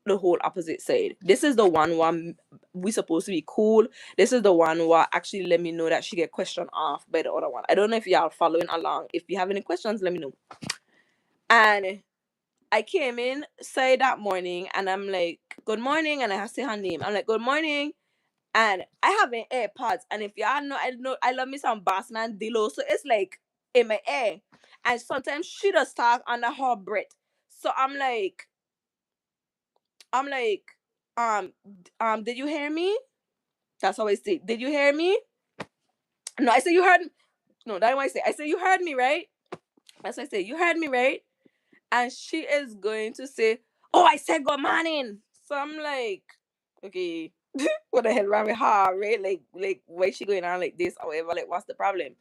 the whole opposite side. This is the one we supposed to be cool. This is the one who actually let me know that she get questioned off by the other one. I don't know if y'all following along. If you have any questions, let me know. And I came in say that morning and I'm like, good morning, and I say her name. I'm like, good morning. And I have an AirPods, and if y'all know I love me some Bassman Dillo, so it's like in my ear, and sometimes she does talk under her breath. So I'm like, um, did you hear me? That's how I say. Did you hear me? No, I say you heard. No, that's what I say. I say you heard me, right? That's what I say. You heard me, right? And she is going to say, "Oh, I said good morning." So I'm like, okay, what the hell wrong with her, right? Like why she going on like this or whatever? Like, what's the problem?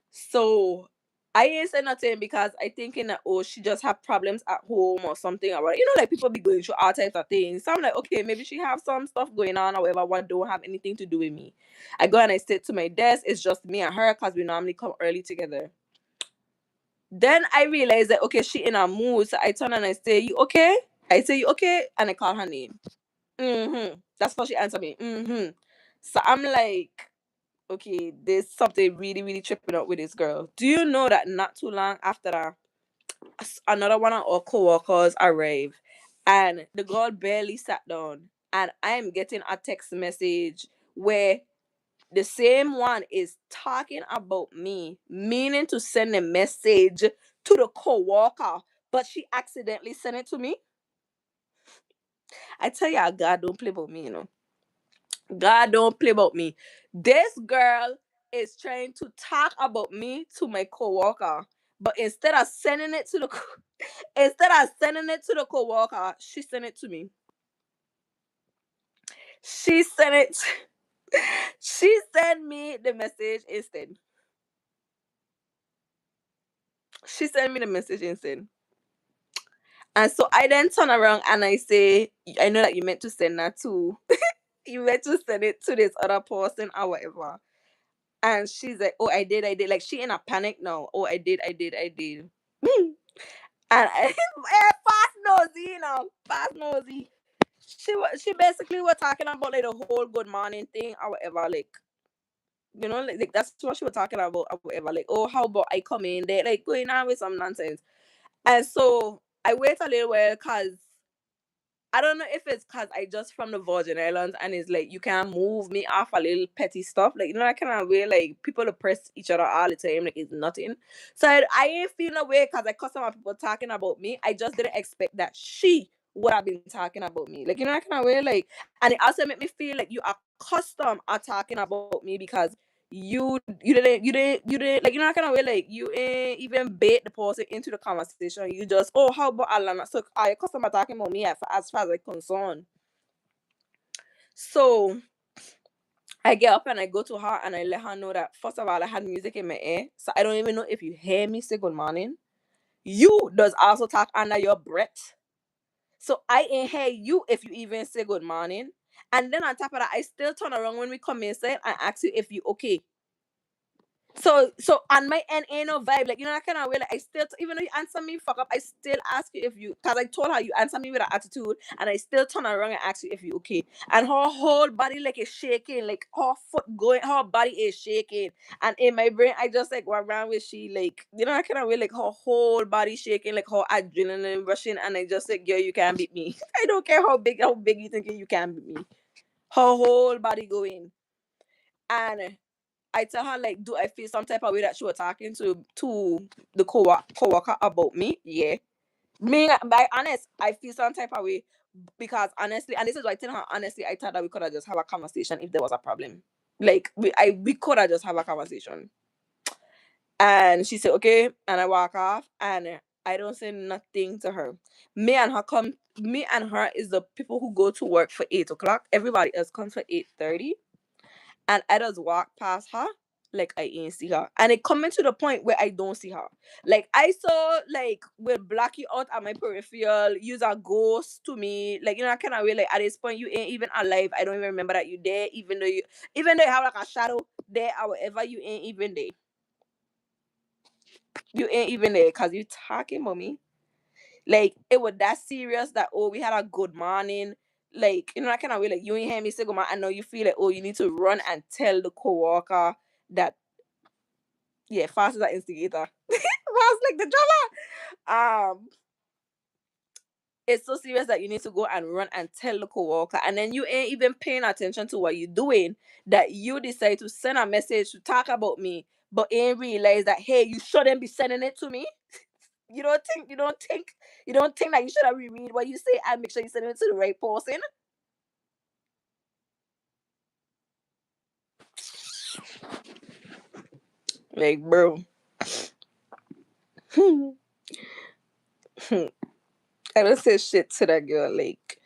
So I ain't say nothing because I thinking that oh she just have problems at home or something or what. Like people be going through all types of things. So I'm like, okay, maybe she have some stuff going on or whatever, what don't have anything to do with me. I go and I sit to my desk, it's just me and her because we normally come early together. Then I realize that okay, she in a mood. So I turn and I say, you okay? I say, you okay? And I call her name. That's how she answered me. So I'm like, okay, there's something really, really tripping up with this girl. Do you know that not too long after that, another one of our co-workers arrived and the girl barely sat down and I'm getting a text message where the same one is talking about me, meaning to send a message to the co-worker, but she accidentally sent it to me. I tell y'all, God don't play about me. God don't play about me. This girl is trying to talk about me to my coworker, but instead of sending it to the coworker, she sent it to me. She sent it. She sent me the message instead. She sent me the message instead. And so I then turn around and I say, I know that you meant to send that to you meant to send it to this other person or whatever. And she's like, oh, I did. Like she in a panic now. Oh, I did. And fast nosy, fast nosy. She basically was talking about like the whole good morning thing or whatever. Like that's what she was talking about or whatever. Like, oh, how about I come in there, like going on with some nonsense. And so I wait a little while because I don't know if it's because I just from the Virgin Islands and it's like you can move me off a little petty stuff. Like, that kind of way, like people oppress each other all the time, like it's nothing. So I ain't feeling away because I caught some people talking about me. I just didn't expect that she would have been talking about me. Like, that kind of way, like, and it also made me feel like you are custom at talking about me because you didn't like, that kind of way, like you ain't even bait the person into the conversation. You just, oh, how about Alana? So I customer talking about me as far as I'm concerned. So I get up and I go to her and I let her know that first of all I had music in my ear. So I don't even know if you hear me say good morning. You does also talk under your breath. So I ain't hear you if you even say good morning. And then on top of that, I still turn around when we come inside and ask you if you okay. So on my end ain't no vibe. Like, that kind of way. Like, I still, even though you answer me fuck up, I still ask you if you, cause I told her you answer me with an attitude, and I still turn around and ask you if you okay. And her whole body like is shaking, like her foot going, her body is shaking. And in my brain, I just like, what wrong with she? Like, that kind of way. Like her whole body shaking, like her adrenaline rushing, and I just like, girl, you can't beat me. I don't care how big you thinking you can beat me. Her whole body going, and I tell her like, do I feel some type of way that she was talking to the co-worker about me? Yeah. Me, by honest, I feel some type of way because honestly, and this is why I tell her honestly, I thought that we could have just have a conversation if there was a problem. Like we could have just have a conversation. And she said okay, and I walk off, and I don't say nothing to her. Me and her is the people who go to work for 8 o'clock. Everybody else comes for 8:30. And I just walk past her like I ain't see her. And it coming to the point where I don't see her. Like I saw like will black you out at my peripheral, use a ghost to me. Like, I kind of way like at this point you ain't even alive. I don't even remember that you there, even though you have like a shadow there or whatever, you ain't even there. You ain't even there because you talking mommy. Like it was that serious that, oh, we had a good morning. Like, that kind of way, like you ain't hear me say good morning. I know you feel like, oh, you need to run and tell the co-worker that, yeah, fast as an instigator. Fast like the drama. It's so serious that you need to go and run and tell the co-worker, and then you ain't even paying attention to what you're doing, that you decide to send a message to talk about me, but ain't realize that, hey, you shouldn't be sending it to me. You don't think that you should have reread what you say and make sure you send it to the right person. Like, bro. I don't say shit to that girl. Like,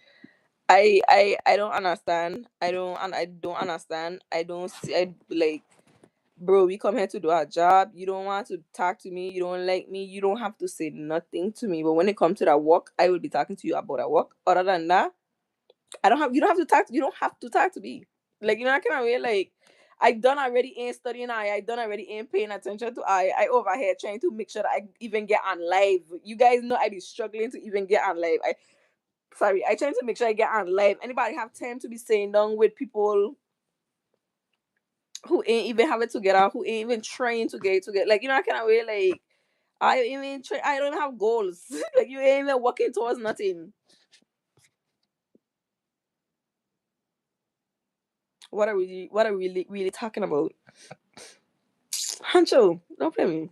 I don't understand. I don't understand. I don't see. I like, bro. We come here to do our job. You don't want to talk to me. You don't like me. You don't have to say nothing to me. But when it comes to that work, I will be talking to you about that work. Other than that, I don't have. You don't have to talk. You don't have to talk to me. Like, I kind of way. Like, I done already ain't studying. I done already ain't paying attention to. I over here trying to make sure that I even get on live. You guys know I be struggling to even get on live. I try to make sure I get on live. Anybody have time to be saying down with people who ain't even have it together, who ain't even trying to get it together? Like, I kind of way. Like, I don't even have goals. Like, you ain't even working towards nothing. What are we really talking about? Hancho, don't play me.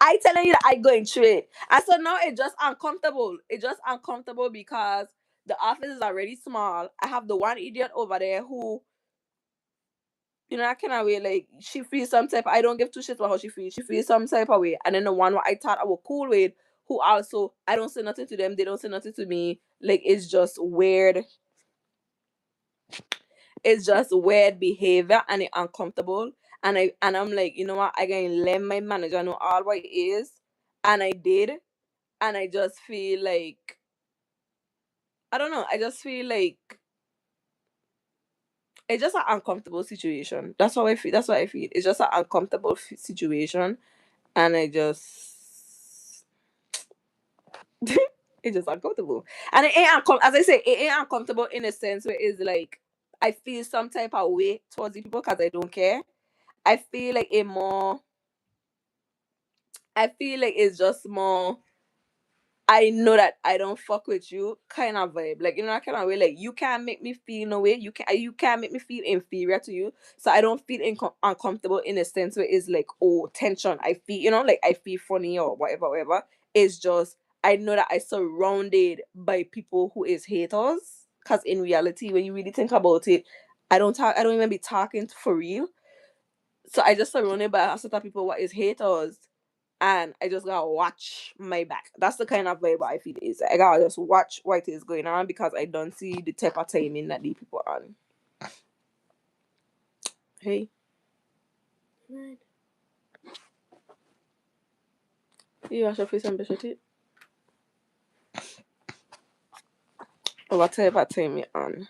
I telling you that I going through it. And so now it's just uncomfortable. It's just uncomfortable because the office is already small. I have the one idiot over there who, I cannot way, like, she feels some type. I don't give two shits about how she feels. She feels some type of way. And then the one where I thought I was cool with, who also, I don't say nothing to them. They don't say nothing to me. Like, it's just weird. It's just weird behavior, and it uncomfortable. And I'm like, you know what? I can let my manager know all what it is. And I did. And I just feel like, I don't know. I just feel like it's just an uncomfortable situation. That's how I feel. That's what I feel. It's just an uncomfortable situation, and I just it's just uncomfortable. And it ain't as I say, it ain't uncomfortable in a sense where it's like I feel some type of way towards the people because I don't care. I feel like it more. I feel like it's just more. I know that I don't fuck with you kind of vibe. Like, that kind of way. Like, you can't make me feel no way. You can't make me feel inferior to you. So I don't feel uncomfortable in a sense where it's like, oh, tension. I feel, like I feel funny or whatever, whatever. It's just I know that I surrounded by people who is haters. Cause in reality, when you really think about it, I don't even be talking for real. So I just surrounded by a set of people what is haters, and I just gotta watch my back. That's the kind of vibe I feel is. I gotta just watch what is going on because I don't see the type of timing that the people on. Hey. Right. You wash your face and brush your teeth. What type of time you on?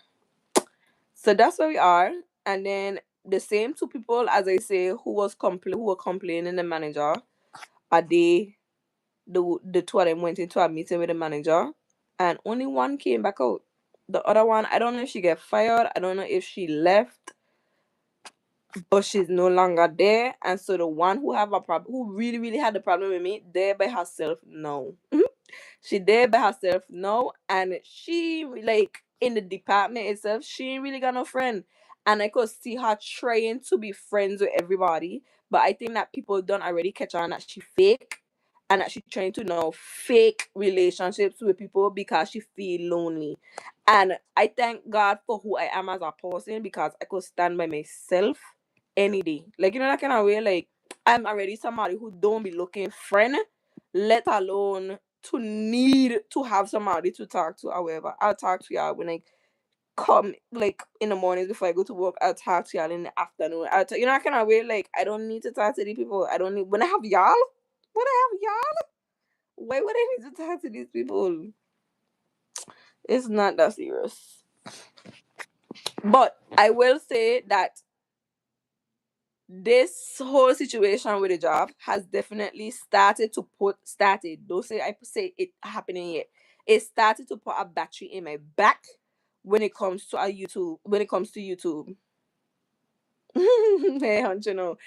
So that's where we are. And then the same two people, as I say, who were complaining the manager, are they the two of them went into a meeting with the manager, and only one came back out. The other one, I don't know if she get fired. I don't know if she left, but she's no longer there. And so the one who have a problem, who really really had the problem with me, there by herself now. She there by herself now, and she like in the department itself, she ain't really got no friend. And I could see her trying to be friends with everybody, but I think that people don't already catch on that she fake, and that she trying to now fake relationships with people because she feel lonely. And I thank God for who I am as a person because I could stand by myself any day. Like, you know, that kind of way, like I'm already somebody who don't be looking friend, let alone to need to have somebody to talk to. However, I'll talk to y'all when I come, like in the mornings before I go to work. I'll talk to y'all in the afternoon. You know, I kind of way, like I don't need to talk to these people. I don't need when I have y'all. When I have y'all, why would I need to talk to these people? It's not that serious. But I will say that this whole situation with the job has definitely started. Don't say I say it happening yet. It started to put a battery in my back when it comes to YouTube. Hey, don't you know?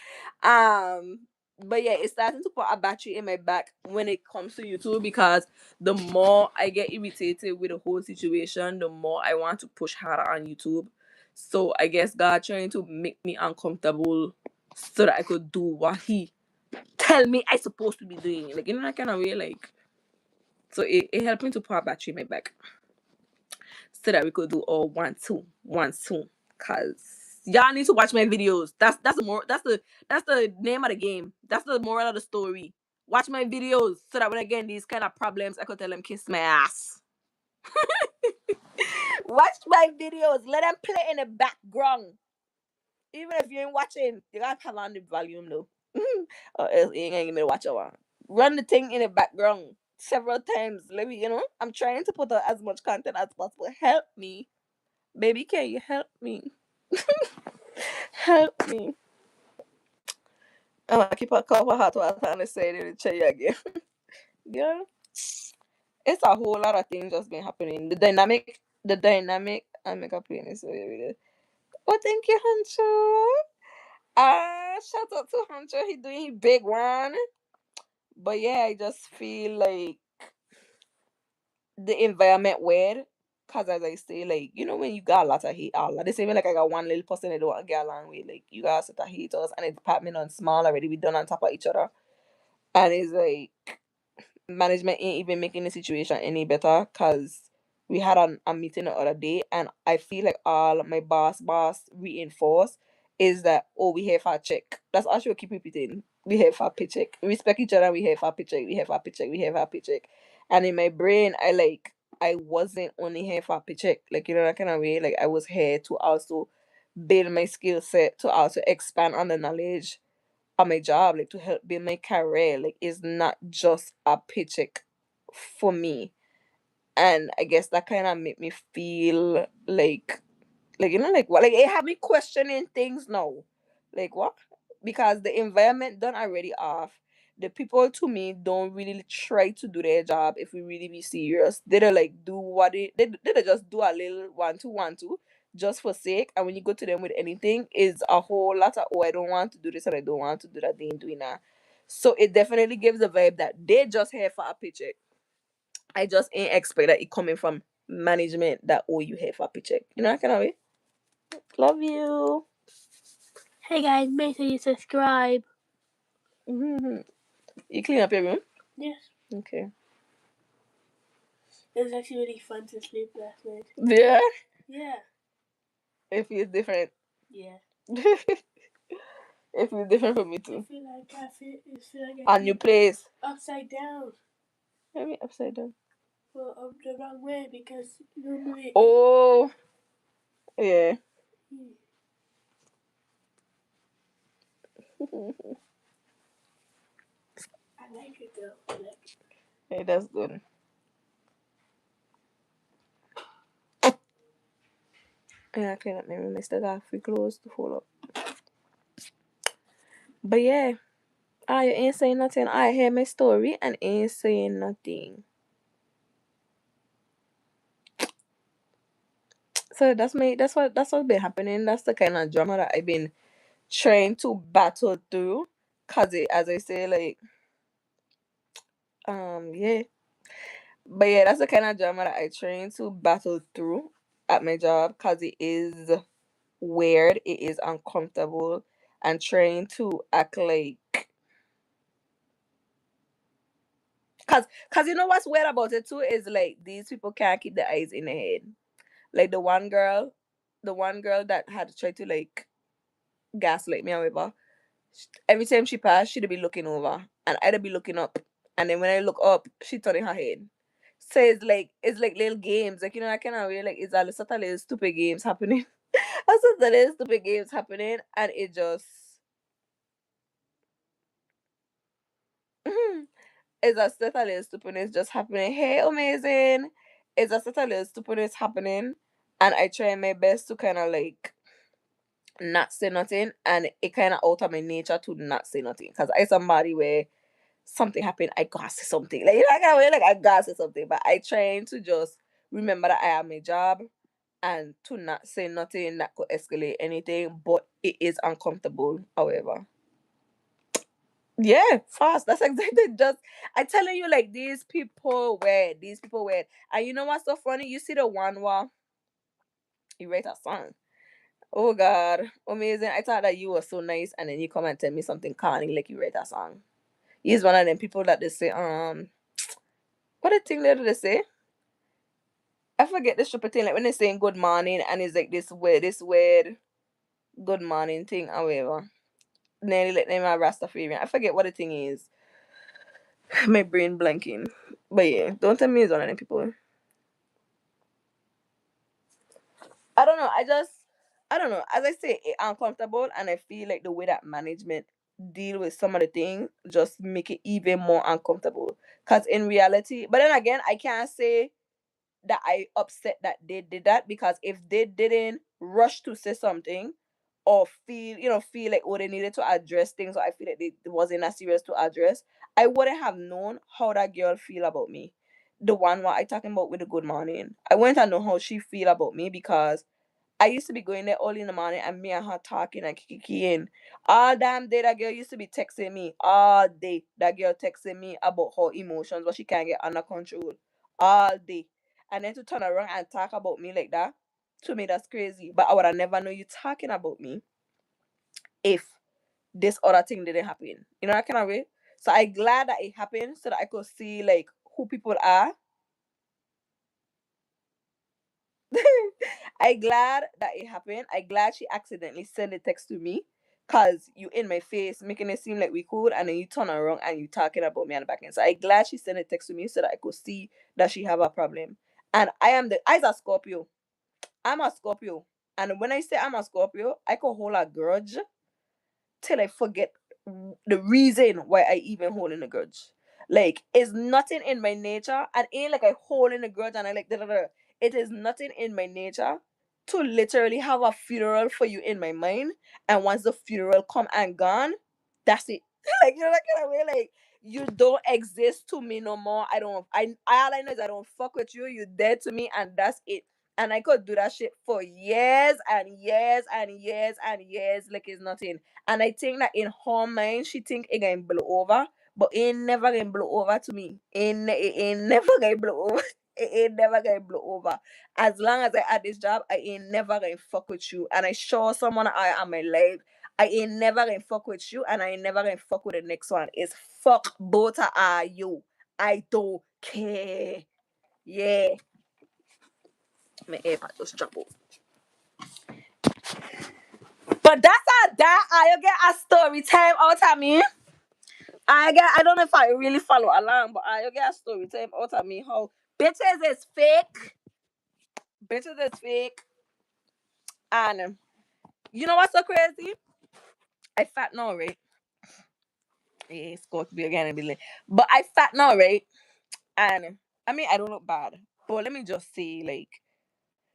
Um, but yeah, it's starting to put a battery in my back when it comes to YouTube because the more I get irritated with the whole situation, the more I want to push harder on YouTube. So I guess God trying to make me uncomfortable so that I could do what He tell me I supposed to be doing. Like, you know, that kind of way, like. So it helped me to put a battery in my back so that we could do all one two. Cause y'all need to watch my videos. That's the name of the game. That's the moral of the story. Watch my videos so that when I get these kind of problems, I could tell them kiss my ass. Watch my videos. Let them play in the background. Even if you ain't watching, you gotta turn on the volume though. Or else you ain't gonna give me to watch a while. Run the thing in the background several times. Let me, I'm trying to put out as much content as possible. Help me. Baby, can you help me? Help me. I'm gonna keep a cup of hot water and say it in the chair again. Yeah. It's a whole lot of things just been happening. The dynamic, I make a play this way. Oh, thank you, Huncho. Shout out to Huncho. He doing his big one. But yeah, I just feel like the environment weird. Cause as I say, like, when you got a lot of hate, the same way like I got one little person I don't want to get along with, like you got a set of haters and the department on small already, we done on top of each other. And it's like management ain't even making the situation any better because we had a meeting the other day and I feel like all my boss reinforced is that, oh, we here for a check. That's all she will keep repeating. We here for a paycheck. We respect each other, we here for a paycheck, we here for a paycheck, we here for a paycheck. And in my brain I wasn't only here for a paycheck. Like, that kind of way. Like I was here to also build my skill set, to also expand on the knowledge on my job, like to help build my career. Like it's not just a paycheck for me. And I guess that kind of made me feel like like what, like it had me questioning things now. Like what? Because the environment done already off. The people to me don't really try to do their job if we really be serious. They don't like do what they just do a little one two just for sake. And when you go to them with anything, is a whole lot of, oh, I don't want to do this and I don't want to do that. They ain't doing that. So it definitely gives the vibe that they just here for a paycheck. I just ain't expect that it coming from management that, oh, you here for a paycheck. That kind of way. Love you. Hey guys, make sure you subscribe. Mm-hmm. You clean up your room? Yes. Okay. It was actually really fun to sleep last night. Yeah? Yeah. It feels different. Yeah. It feels different for me too. I feel like A new place. upside down. Maybe upside down. Well, the wrong way because normally. Oh, yeah. I like it though. I like it. Hey, that's good. Yeah, I clean up my room. I still got free clothes to fold up. But yeah, I ain't saying nothing. I hear my story and ain't saying nothing. So that's what's been happening. That's the kind of drama that I've been trying to battle through. Cause it, as I say, like, yeah. But yeah, that's the kind of drama that I trying to battle through at my job. Cause it is weird. It is uncomfortable, and trying to act like, cause you know what's weird about it too is like these people can't keep their eyes in their head. Like the one girl that had tried to like gaslight me, however, every time she passed, she'd be looking over, and I'd be looking up, and then when I look up, she turning her head. So it's like little games, like, you know, I kind of really like it's a sort of little stupid games happening. I said the little stupid games happening, and it just it's a set of little stupidness just happening. Hey, amazing! It's a set of little stupidness happening, and I try my best to kind of like not say nothing, and it kind of out of my nature to not say nothing because I somebody where something happened, I gotta say something. Like, you know, I kind of way like I gotta say something, but I trying to just remember that I have my job and to not say nothing that could escalate anything. But it is uncomfortable, however. Yeah, fast. That's exactly just I telling you, like, these people weird. And you know what's so funny? You see the one where you write a song. Oh God, amazing. I thought that you were so nice, and then you come and tell me something corny like you write a song. He's one of them people that they say, what the thing that they say? I forget the stupid thing, like when they're saying good morning and it's like this weird good morning thing, however. Nearly like name a Rastafarian. I forget what the thing is. My brain blanking. But yeah, don't tell me it's one of them people. I don't know. I don't know. As I say, it uncomfortable, and I feel like the way that management deal with some of the things just make it even more uncomfortable. Cause in reality, but then again, I can't say that I upset that they did that, because if they didn't rush to say something or feel like, oh, they needed to address things, or I feel like it wasn't as serious to address, I wouldn't have known how that girl feel about me. The one what I talking about with the good morning. I wouldn't have known how she feel about me, because I used to be going there early in the morning and me and her talking and kicking. All damn day that girl used to be texting me. All day that girl texting me about her emotions, but she can't get under control. All day. And then to turn around and talk about me like that, to me that's crazy. But I would have never know you talking about me if this other thing didn't happen. You know that kind of way? So I glad that it happened so that I could see like who people are. I glad that it happened. I glad she accidentally sent a text to me, cause you in my face making it seem like we cool, and then you turn around and you talking about me on the back end. So I glad she sent a text to me so that I could see that she have a problem. And I's a Scorpio. I'm a Scorpio. And when I say I'm a Scorpio, I could hold a grudge till I forget the reason why I even holding a grudge. Like, it's nothing in my nature, and ain't like I holding a grudge and I like da da da. It is nothing in my nature to literally have a funeral for you in my mind, and once the funeral come and gone, that's it. Like, you know that kind of way, like, you don't exist to me no more. I all I know is I don't fuck with you. You dead to me, and that's it. And I could do that shit for years and years and years and years like it's nothing. And I think that in her mind, she think it gonna blow over, but it ain't never gonna blow over to me. It ain't never gonna blow over. It ain't never gonna blow over. As long as I had this job, I ain't never gonna fuck with you. And I show someone I am my life, I ain't never gonna fuck with you, and I ain't never gonna fuck with the next one. It's fuck both of you. I don't care. Yeah. My AirPod just drop off. But that's that I get a story time out of me. I don't know if I really follow along, but I get a story time out of me how bitches is fake. Bitches is fake. And you know what's so crazy? I fat now, right? Yeah, it's got to be again and be like, but I fat now, right? And I mean I don't look bad. But let me just say, like,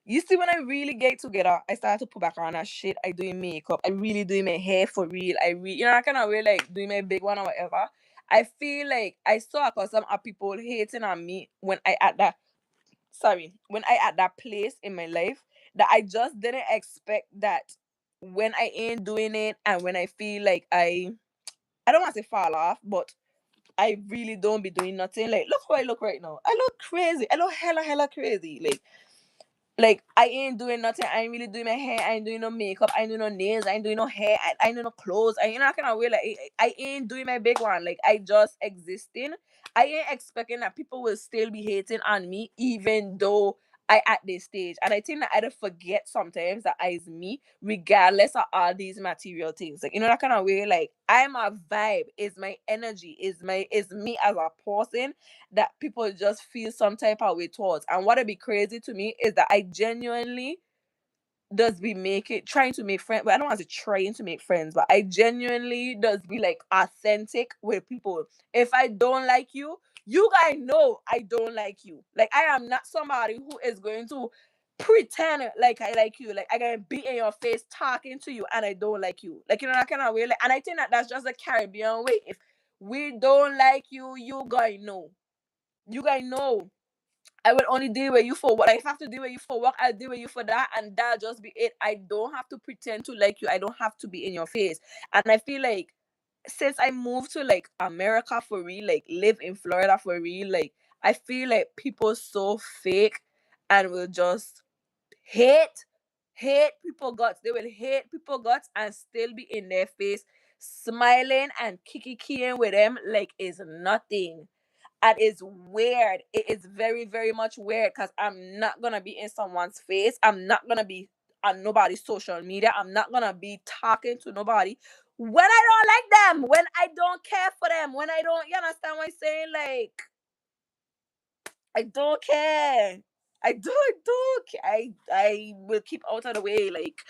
you see, when I really get together, I start to put back on that shit. I doing makeup. I really doing my hair for real. I kind of really like doing my big one or whatever. I feel like I saw cause some of people hating on me when I at that. Sorry, when I at that place in my life that I just didn't expect that when I ain't doing it and when I feel like I don't want to say fall off, but I really don't be doing nothing. Like, look how I look right now. I look crazy. I look hella crazy. Like I ain't doing nothing. I ain't really doing my hair. I ain't doing no makeup. I ain't doing no nails. I ain't doing no hair. I ain't doing no clothes. I, you know, I kind of wear like I ain't doing my big one. Like I just existing. I ain't expecting that people will still be hating on me, even though I at this stage. And I think that I don't forget sometimes that I is me, regardless of all these material things. Like, you know, that kind of way. Like I'm a vibe. Is my energy. Is me as a person that people just feel some type of way towards. And what would be crazy to me is that I genuinely does be make it trying to make friends. But I don't want to trying to make friends, but I genuinely does be like authentic with people. If I don't like you, you guys know I don't like you. Like I am not somebody who is going to pretend like I like you. Like I can be in your face talking to you and I don't like you. Like, you know, that kind of way. Like, and I think that that's just the Caribbean way. If we don't like you, you guys know. You guys know I will only deal with you for what I have to deal with you for work. I'll deal with you for that, and that'll just be it. I don't have to pretend to like you. I don't have to be in your face. And I feel like since I moved to like America for real, like live in Florida for real, like I feel like people so fake and will just hate, hate people guts. They will hate people guts and still be in their face, smiling and kiki with them like it's nothing. And it's weird. It is very much weird because I'm not gonna be in someone's face. I'm not gonna be on nobody's social media. I'm not gonna be talking to nobody when I don't like them, when I don't care for them, when I don't, you understand what I'm saying? Like, I don't care. I don't care. I will keep out of the way. Like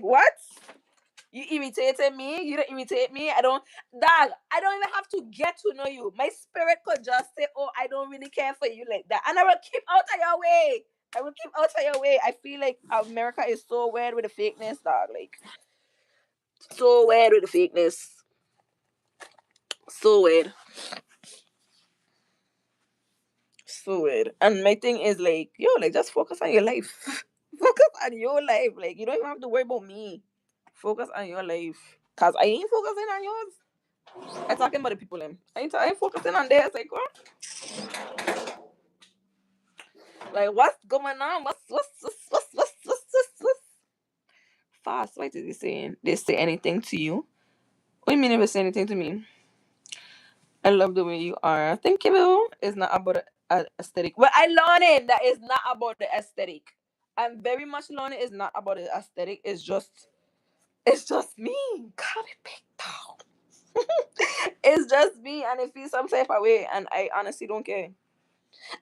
what? You irritated me. You don't irritate me. I don't, dog. I don't even have to get to know you. My spirit could just say, "Oh, I don't really care for you like that," and I will keep out of your way. I will keep out of your way. I feel like America is so weird with the fakeness, dog. Like so weird with the fakeness. So weird. So weird. And my thing is like, yo, like just focus on your life. Focus on your life. Like you don't even have to worry about me. Focus on your life. Cause I ain't focusing on yours. I talking about the people them. I ain't focusing on theirs. Like what? Like what's going on? What's fast? What is he saying? They say anything to you? What do you mean never say anything to me? I love the way you are. Thank you. It's not about the aesthetic. Well, I learned that it's not about the aesthetic. I'm very much learning it's not about the aesthetic. It's just me. God, it big down. It's just me and it feels some type of way and I honestly don't care.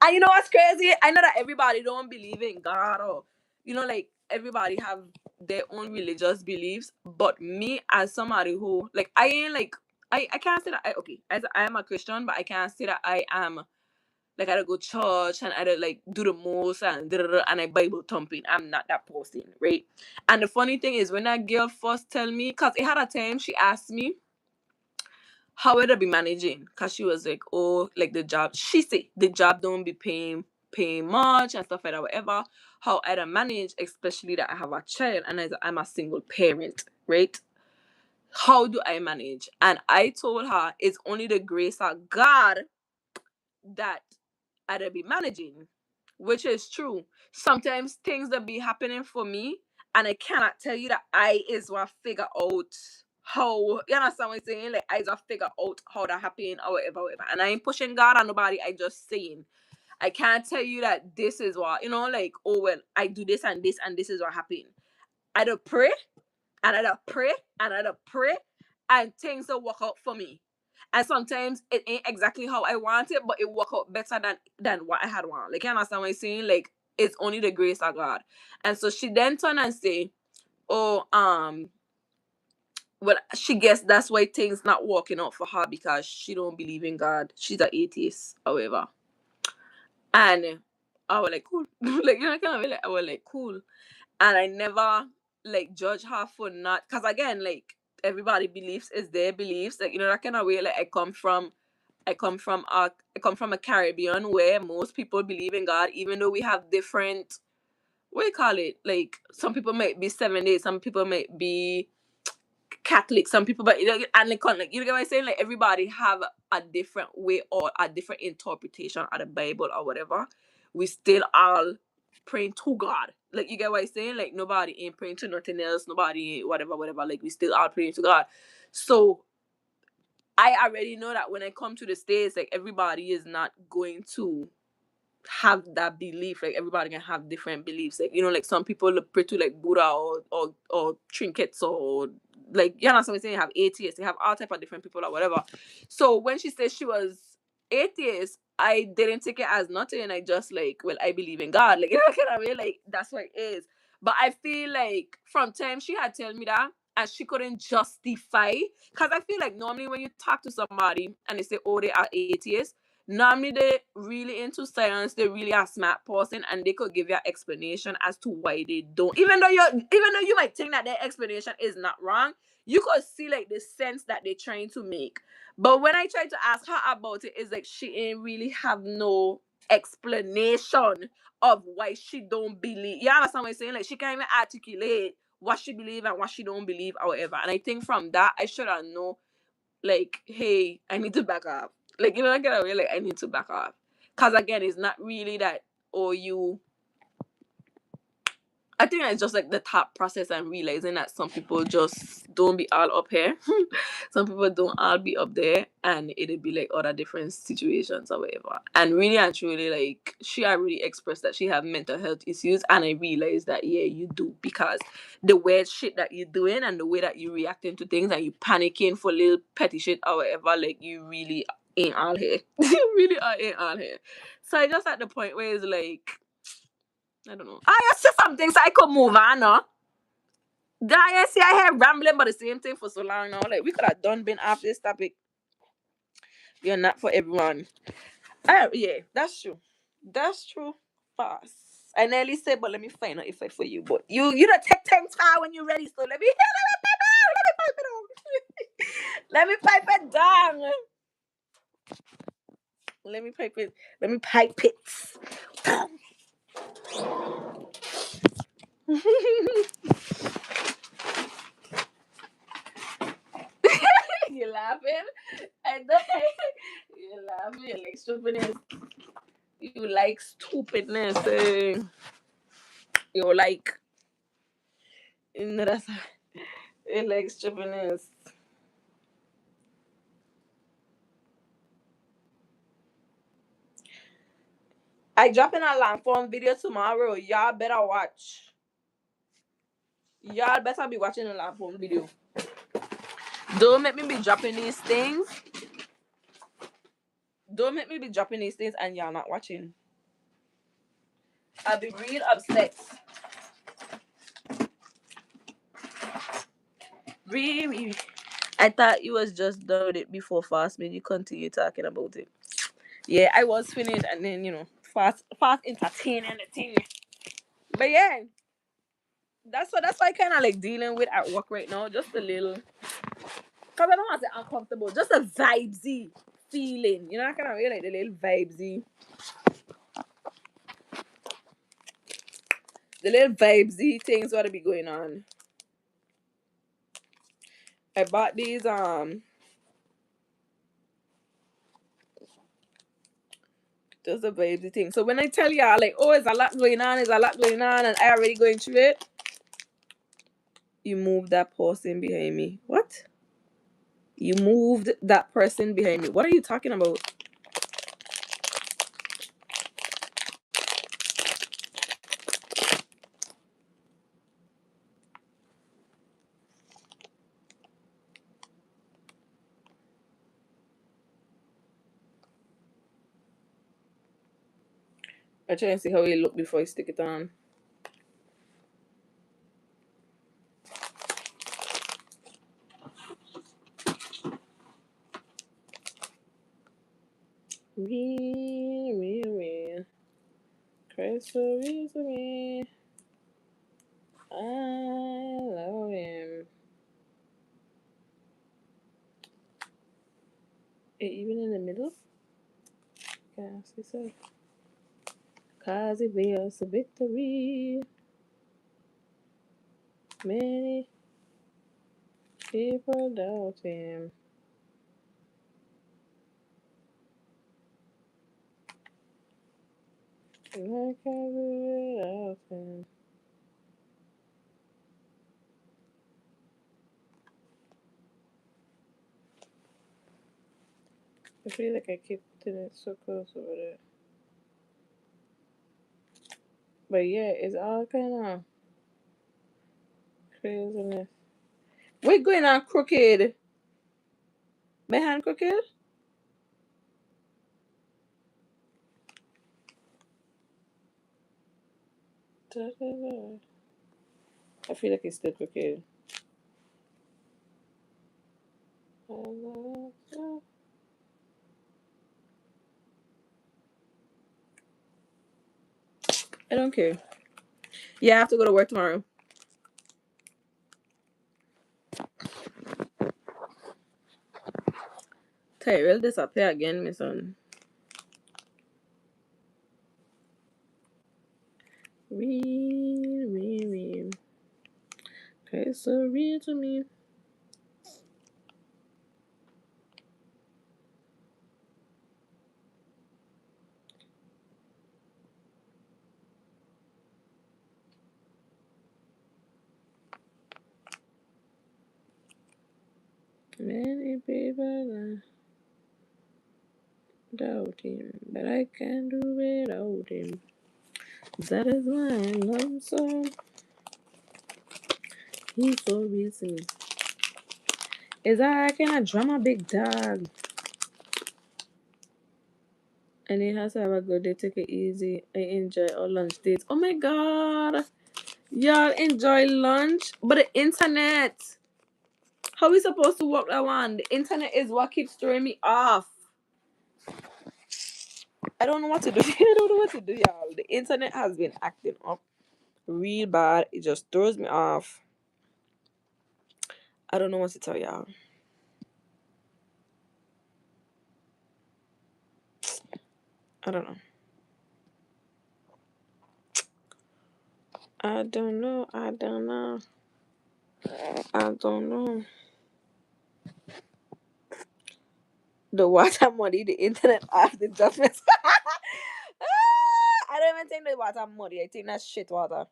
And you know what's crazy? I know that everybody don't believe in God or like everybody have their own religious beliefs. But me as somebody who like I ain't like I can't say that I am a Christian, but I can't say that I am like I don't go church and I don't like do the most and and I Bible thumping. I'm not that person, right? And the funny thing is when that girl first tell me, cause it had a time she asked me how would I be managing? Cause she was like, oh, like the job. She said the job don't be paying much and stuff like that, whatever. How I'd manage, especially that I have a child and I'm a single parent, right? How do I manage? And I told her it's only the grace of God that I'd be managing, which is true. Sometimes things that be happening for me, and I cannot tell you that I is what figure out how you understand what I'm saying. Like I just figure out how that happen or whatever. And I ain't pushing God on nobody. I just saying I can't tell you that this is what like oh well I do this and this and this is what happened. I'd pray and I'd pray and I'd pray and things will work out for me. And sometimes it ain't exactly how I want it, but it work out better than what I had want. Like, you understand what I'm saying? Like, it's only the grace of God. And so she then turned and say, oh, well, she guess that's why things not working out for her because she don't believe in God. She's an atheist, however. And I was like, cool. Like, you know, kind of like, I was like, cool. And I never like judge her for not, because again, like everybody beliefs is their beliefs. Like, you know, that kind of way. Like I come from a Caribbean where most people believe in God, even though we have different, what do you call it? Like some people might be 7 days, some people might be Catholic, some people, but you know, Anglican, like, you know what I'm saying? Like everybody have a different way or a different interpretation of the Bible or whatever. We still all praying to God. Like, you get what I'm saying? Like nobody ain't praying to nothing else, nobody ain't whatever. Like we still all praying to God. So I already know that when I come to the States, like everybody is not going to have that belief. Like everybody can have different beliefs. Like, you know, like some people pray to like Buddha or trinkets or like, you know what I'm saying? You have atheists, you have all type of different people or whatever. So when she said she was atheist, I didn't take it as nothing. I just like, well, I believe in God. Like, you know what I mean? Like that's what it is. But I feel like from time she had told me that and she couldn't justify, because I feel like normally when you talk to somebody and they say, oh, they are atheists, normally they really into science, they really are smart person and they could give you an explanation as to why they don't, even though you might think that their explanation is not wrong, you could see like the sense that they're trying to make. But when I tried to ask her about it, it's like she ain't really have no explanation of why she don't believe. You understand what I'm saying? Like she can't even articulate what she believe and what she don't believe, however. And I think from that I should have known, like, hey, I need to back up. Like, you know, I get away, like, I need to back up. Because, again, it's not really that, or you. I think it's just like the thought process and realizing that some people just don't be all up here. Some people don't all be up there, and it'll be like other different situations or whatever. And really and truly, like she already expressed that she have mental health issues, and I realized that yeah, you do, because the weird shit that you're doing and the way that you reacting to things and you panicking for little petty shit or whatever, like you really ain't all here. You really ain't all here. So I just at the point where it's like, I don't know. I see some things I could move on, no? Guy, see, I have rambling about the same thing for so long now. Like, we could have done been after this topic. You're not for everyone. Yeah, that's true. That's true. Fast. I nearly said, but let me find out if I for you. But you don't take things far when you're ready. So let me pipe it out. Let me pipe it down. Let me pipe it. Let me pipe it. You laughing? And then you laughing. You like stupidness. You like stupidness. You like, you know, that's, you like stupidness. I drop in a long form video tomorrow. Y'all better watch. Y'all better be watching a long form video. Don't make me be dropping these things. Don't make me be dropping these things and y'all not watching. I'll be real upset. Really. I thought you was just done with it before Fast made you continue talking about it. Yeah, I was finished and then, you know, fast entertaining the thing. But yeah, that's why I kind of like dealing with at work right now. Just a little, cause I don't want to say uncomfortable. Just a vibesy feeling. You know, I kind of really like the little vibesy, things what to be going on. I bought these just a vibesy thing. So when I tell y'all like, oh, there's a lot going on, and I already going through it. You moved that person behind me. What? You moved that person behind me. What are you talking about? I try and see how it look before I stick it on. Me. Christ so real to me. I love him. Even in the middle? Yes, he said. Cause it was a victory. Many people doubt him. And I can't do without him. I feel like I keep putting it so close over there. But yeah, it's all kind of craziness. We're going on crooked. My hand crooked? Da, da, da. I feel like it's still crooked. I don't care. Yeah, I have to go to work tomorrow. Hey, will disappear again, my son. Real. Okay, so real to me. Many people doubt him, but I can't do without him. That is why I love him so. He's so real to me. Is that I cannot drama big dog? And he has to have a good day, take it easy, and enjoy our lunch dates. Oh my god! Y'all enjoy lunch? But the internet! How we supposed to work that one? The internet is what keeps throwing me off. I don't know what to do. I don't know what to do, y'all. The internet has been acting up real bad. It just throws me off. I don't know what to tell y'all. I don't know. I don't know. I don't know. I don't know. The water money, the internet off the justice. I don't even think the water money. I think that's shit water.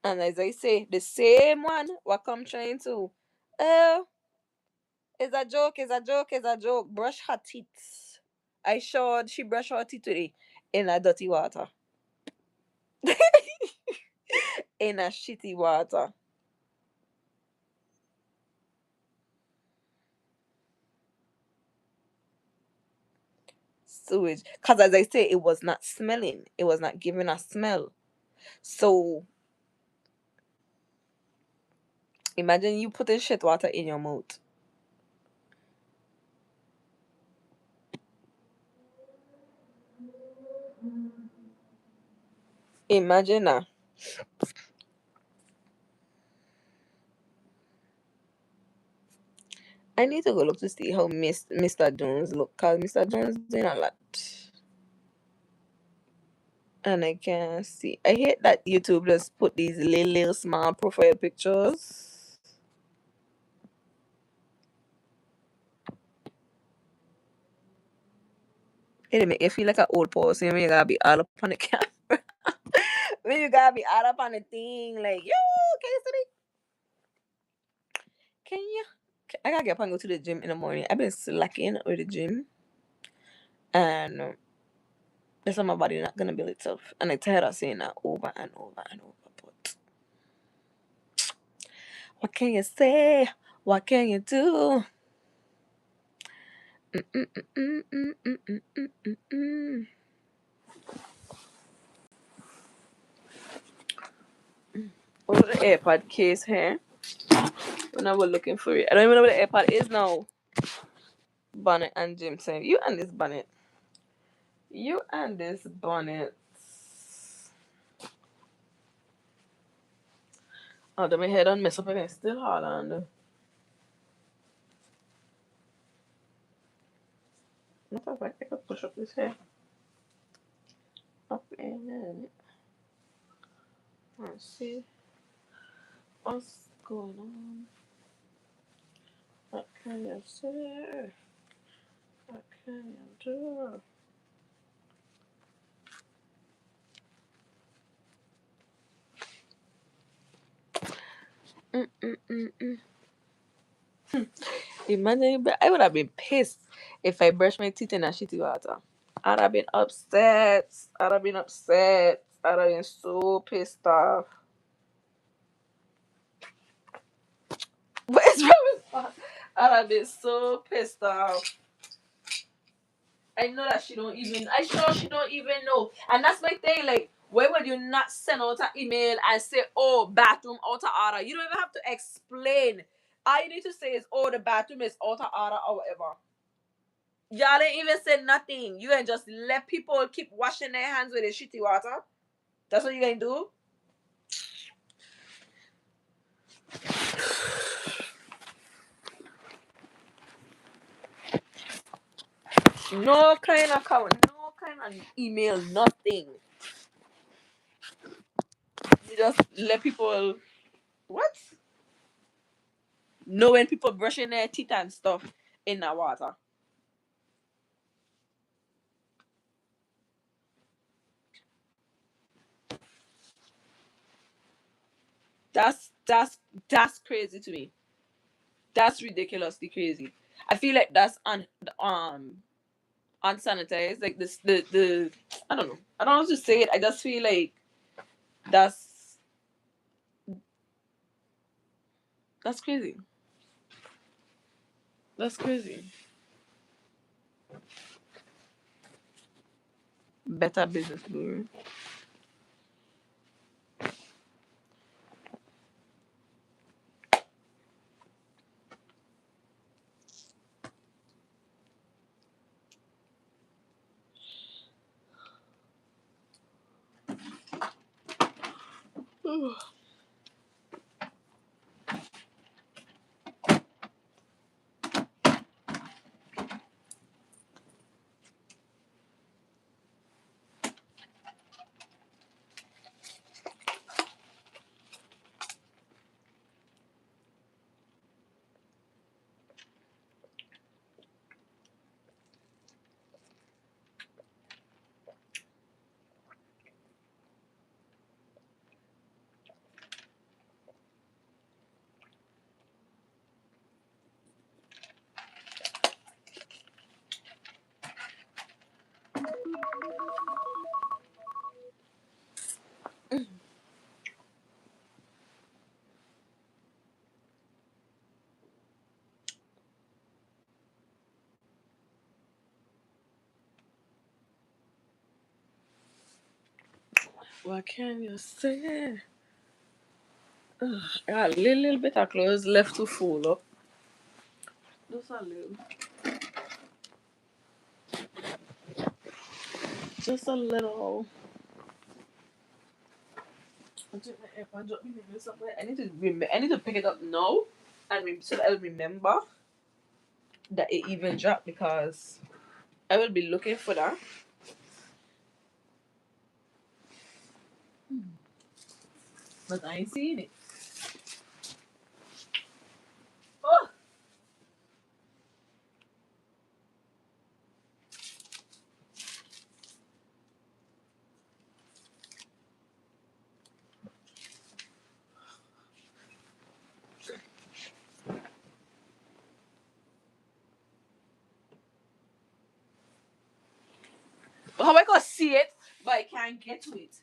And as I say, the same one what come trying to, oh, it's a joke, it's a joke, it's a joke. Brush her teeth. I showed she brushed her teeth today in a dirty water. In a shitty water. Sewage. Because as I say, it was not smelling. It was not giving a smell. So imagine you putting shit water in your mouth. Imagine that. I need to go look to see how Mr. Jones look. Because Mr. Jones doing a lot. And I can't see. I hate that YouTube just put these little small profile pictures. It make you feel like an old person when you gotta be all up on the camera. When you gotta be all up on the thing, like, yo, can you see me? Can you? I gotta get up and go to the gym in the morning. I've been slacking with the gym, and that's why my body not gonna build itself. And I tired of saying that over and over and over. But what can you say? What can you do? Mm-mm-mm-mm-mm-mm-mm-mm-mm. What the AirPod case here? When I was looking for it. I don't even know what the AirPod is now. Bonnet and Jameson. You and this bonnet. You and this bonnet. Oh, then my head on mess up again. Still hard on. What if I could push up this hair? Up and let's see what's going on. What can you say? What can you do? Mm-mm-mm-mm. Imagine, but I would have been pissed if I brushed my teeth in a shitty water. I'd have been upset. I'd have been upset. I'd have been so pissed off. But it's probably I'd have been so pissed off. I know that she don't even. I sure she don't even know. And that's my thing. Like, why would you not send out an email and say, "Oh, bathroom out of order"? You don't even have to explain. All you need to say is, "Oh, the bathroom is out of order" or whatever. Y'all didn't even say nothing. You can just let people keep washing their hands with the shitty water. That's what you gonna do. No kind of comment, no kind of email, nothing. You just let people what? Know when people brushing their teeth and stuff in the water. That's crazy to me. That's ridiculously crazy. I feel like that's unsanitized. Like this the I don't know. I don't know how to say it. I just feel like that's that's crazy. That's crazy. Better business guru. What can you say? Ugh, I got a little bit of clothes left to fold up. Just a little. Just a little. I took my AirPod, dropped me somewhere. I need to pick it up now, and so that I'll remember that it even dropped because I will be looking for that. But I ain't seeing it. Oh, how I gonna see it, but I can't get to it.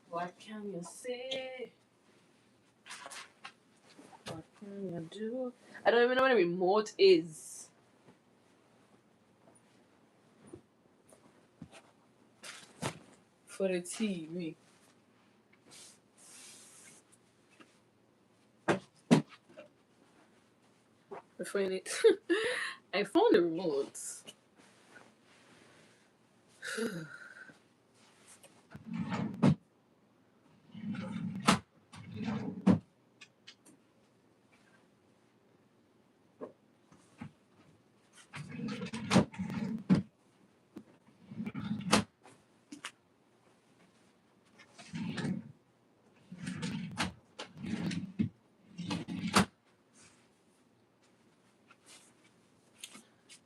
What can you say? What can you do? I don't even know where the remote is. For the TV. I find it. I found the remote.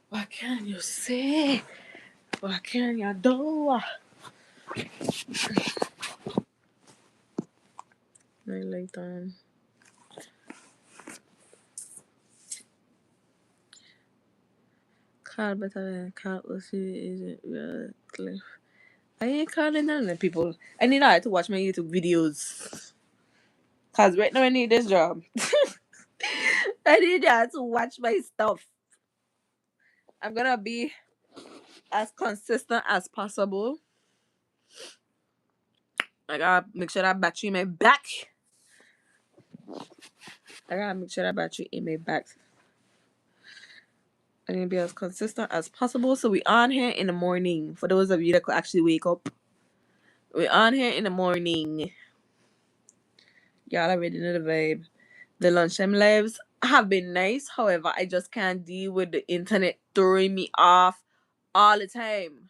What can you say? What can you do? I like that. Call better than call was isn't really. I ain't calling none of them people. I need to watch my YouTube videos. Cause right now I need this job. I need y'all to watch my stuff. I'm gonna be as consistent as possible. I gotta make sure that battery in my back. I gotta make sure that battery in my back. I'm gonna be as consistent as possible. So we on here in the morning. For those of you that could actually wake up. We on here in the morning. Y'all already know the vibe. The lunchtime lives have been nice. However, I just can't deal with the internet throwing me off all the time.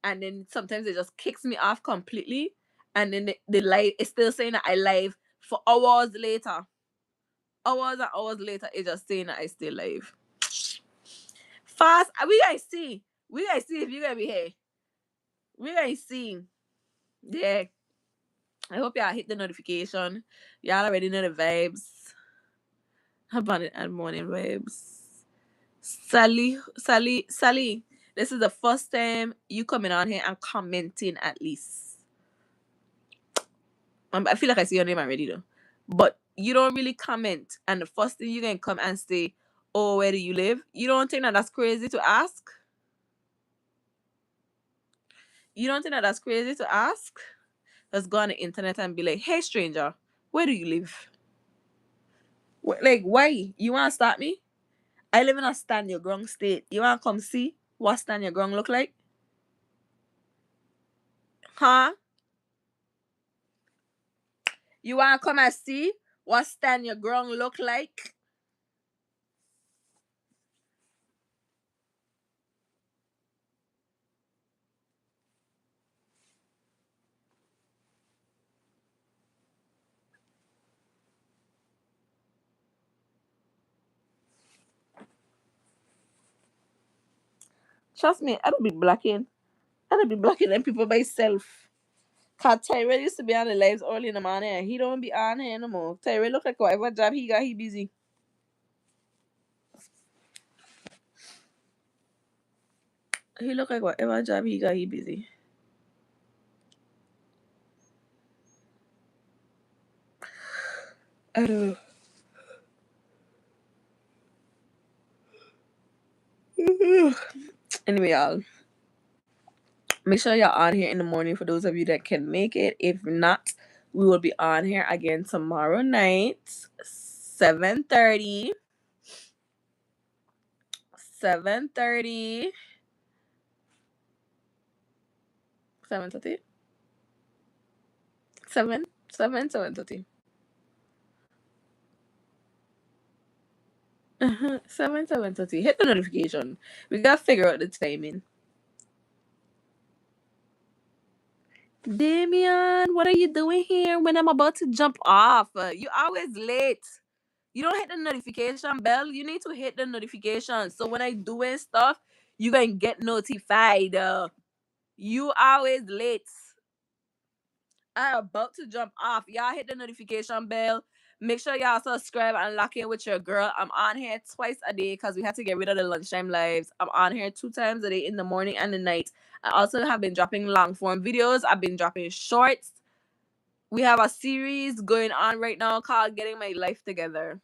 And then sometimes it just kicks me off completely. And then the live is still saying that I live for hours later. Hours and hours later, it's just saying that I still live. Fast. We guys see. We guys see if you gonna be here. We guys see. Yeah. I hope y'all hit the notification. Y'all already know the vibes. About it and morning vibes. Sally. This is the first time you coming on here and commenting at least. I feel like I see your name already though. But you don't really comment. And the first thing you can come and say, oh, where do you live? You don't think that that's crazy to ask? You don't think that that's crazy to ask? Let's go on the internet and be like, hey, stranger, where do you live? Like, why? You want to start me? I live in a stand your ground state. You want to come see what stand your ground look like? Huh? You want to come and see what stand your ground look like? Trust me, I don't be blocking. I don't be blocking them people myself. Cause Tyrell used to be on the lives early in the morning and he don't be on here anymore. Tyrell look like whatever job he got, he busy. He look like whatever job he got, he busy. I don't know. Anyway, y'all. Make sure y'all on here in the morning for those of you that can make it. If not, we will be on here again tomorrow night, 7:30. 7:30. 7:30. 7:30. 7:30. Hit the notification. We gotta figure out the timing. Damien, what are you doing here when I'm about to jump off? You always late. You don't hit the notification bell. You need to hit the notification. So when I doing stuff, you can get notified. You always late. I'm about to jump off. Y'all hit the notification bell. Make sure y'all subscribe and lock in with your girl. I'm on here twice a day because we had to get rid of the lunchtime lives. I'm on here 2 times a day in the morning and the night. I also have been dropping long form videos. I've been dropping shorts. We have a series going on right now called Getting My Life Together.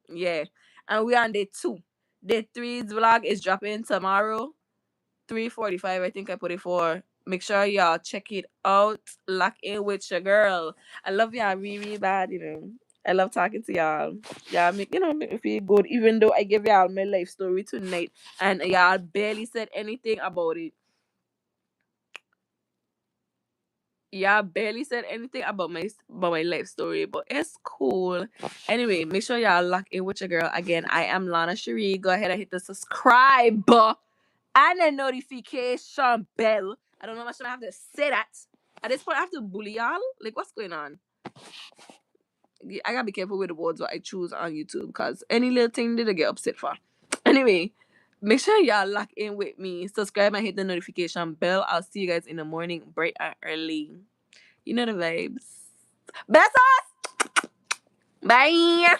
Yeah. And we're on day 2. Day three's vlog is dropping tomorrow. 3:45, I think I put it for. Make sure y'all check it out. Lock in with your girl. I love y'all really bad, I love talking to y'all. Y'all make me feel good. Even though I gave y'all my life story tonight and y'all barely said anything about it. Y'all barely said anything about my life story, but it's cool. Anyway, make sure y'all lock in with your girl. Again, I am Lana Cherie. Go ahead and hit the subscribe and the notification bell. I don't know how much time I have to say that. At this point, I have to bully y'all. Like, what's going on? I gotta be careful with the words what I choose on YouTube because any little thing did I get upset for. Anyway, make sure y'all lock in with me. Subscribe and hit the notification bell. I'll see you guys in the morning, bright and early. You know the vibes. Besos! Bye!